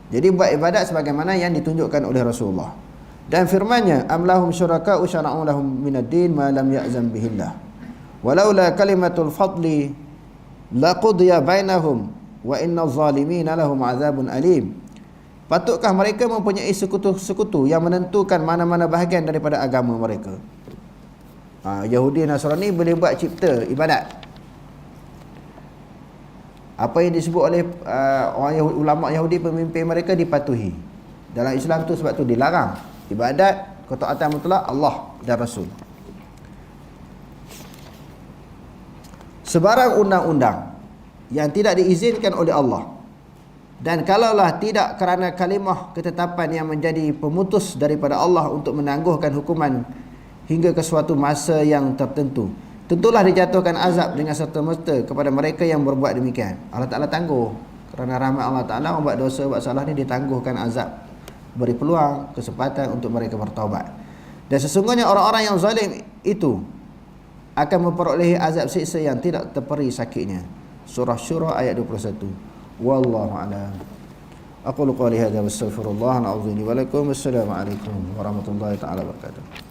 Jadi buat ibadat sebagaimana yang ditunjukkan oleh Rasulullah. Dan firman-Nya, am lahum syuraka'u syara'u lahum minad din ma lam ya'zam bihillah walaula kalimatul fadli laqudiya bainahum wa innaz zalimina lahum azabun alim. Patutkah mereka mempunyai sekutu-sekutu yang menentukan mana-mana bahagian daripada agama mereka? Yahudi Nasrani boleh buat cipta ibadat. Apa yang disebut oleh orang Yahudi, ulama Yahudi, pemimpin mereka dipatuhi. Dalam Islam tu sebab tu dilarang ibadat ketaatan mutlak Allah dan Rasul. Sebarang undang-undang yang tidak diizinkan oleh Allah, dan kalaulah tidak kerana kalimah ketetapan yang menjadi pemutus daripada Allah untuk menangguhkan hukuman hingga ke suatu masa yang tertentu, tentulah dijatuhkan azab dengan serta-merta kepada mereka yang berbuat demikian. Allah Ta'ala tangguh. Kerana rahmat Allah Ta'ala, orang buat dosa, buat salah ni ditangguhkan azab, beri peluang, kesempatan untuk mereka bertaubat. Dan sesungguhnya orang-orang yang zalim itu akan memperolehi azab siksa yang tidak terperi sakitnya. Surah Syura ayat 21. Wallahu a'lam. Aqulu qali hadza wa astaghfirullah wa a'udzu billahi wa lakum. Wassalamu alaikum warahmatullahi taala wabarakatuh.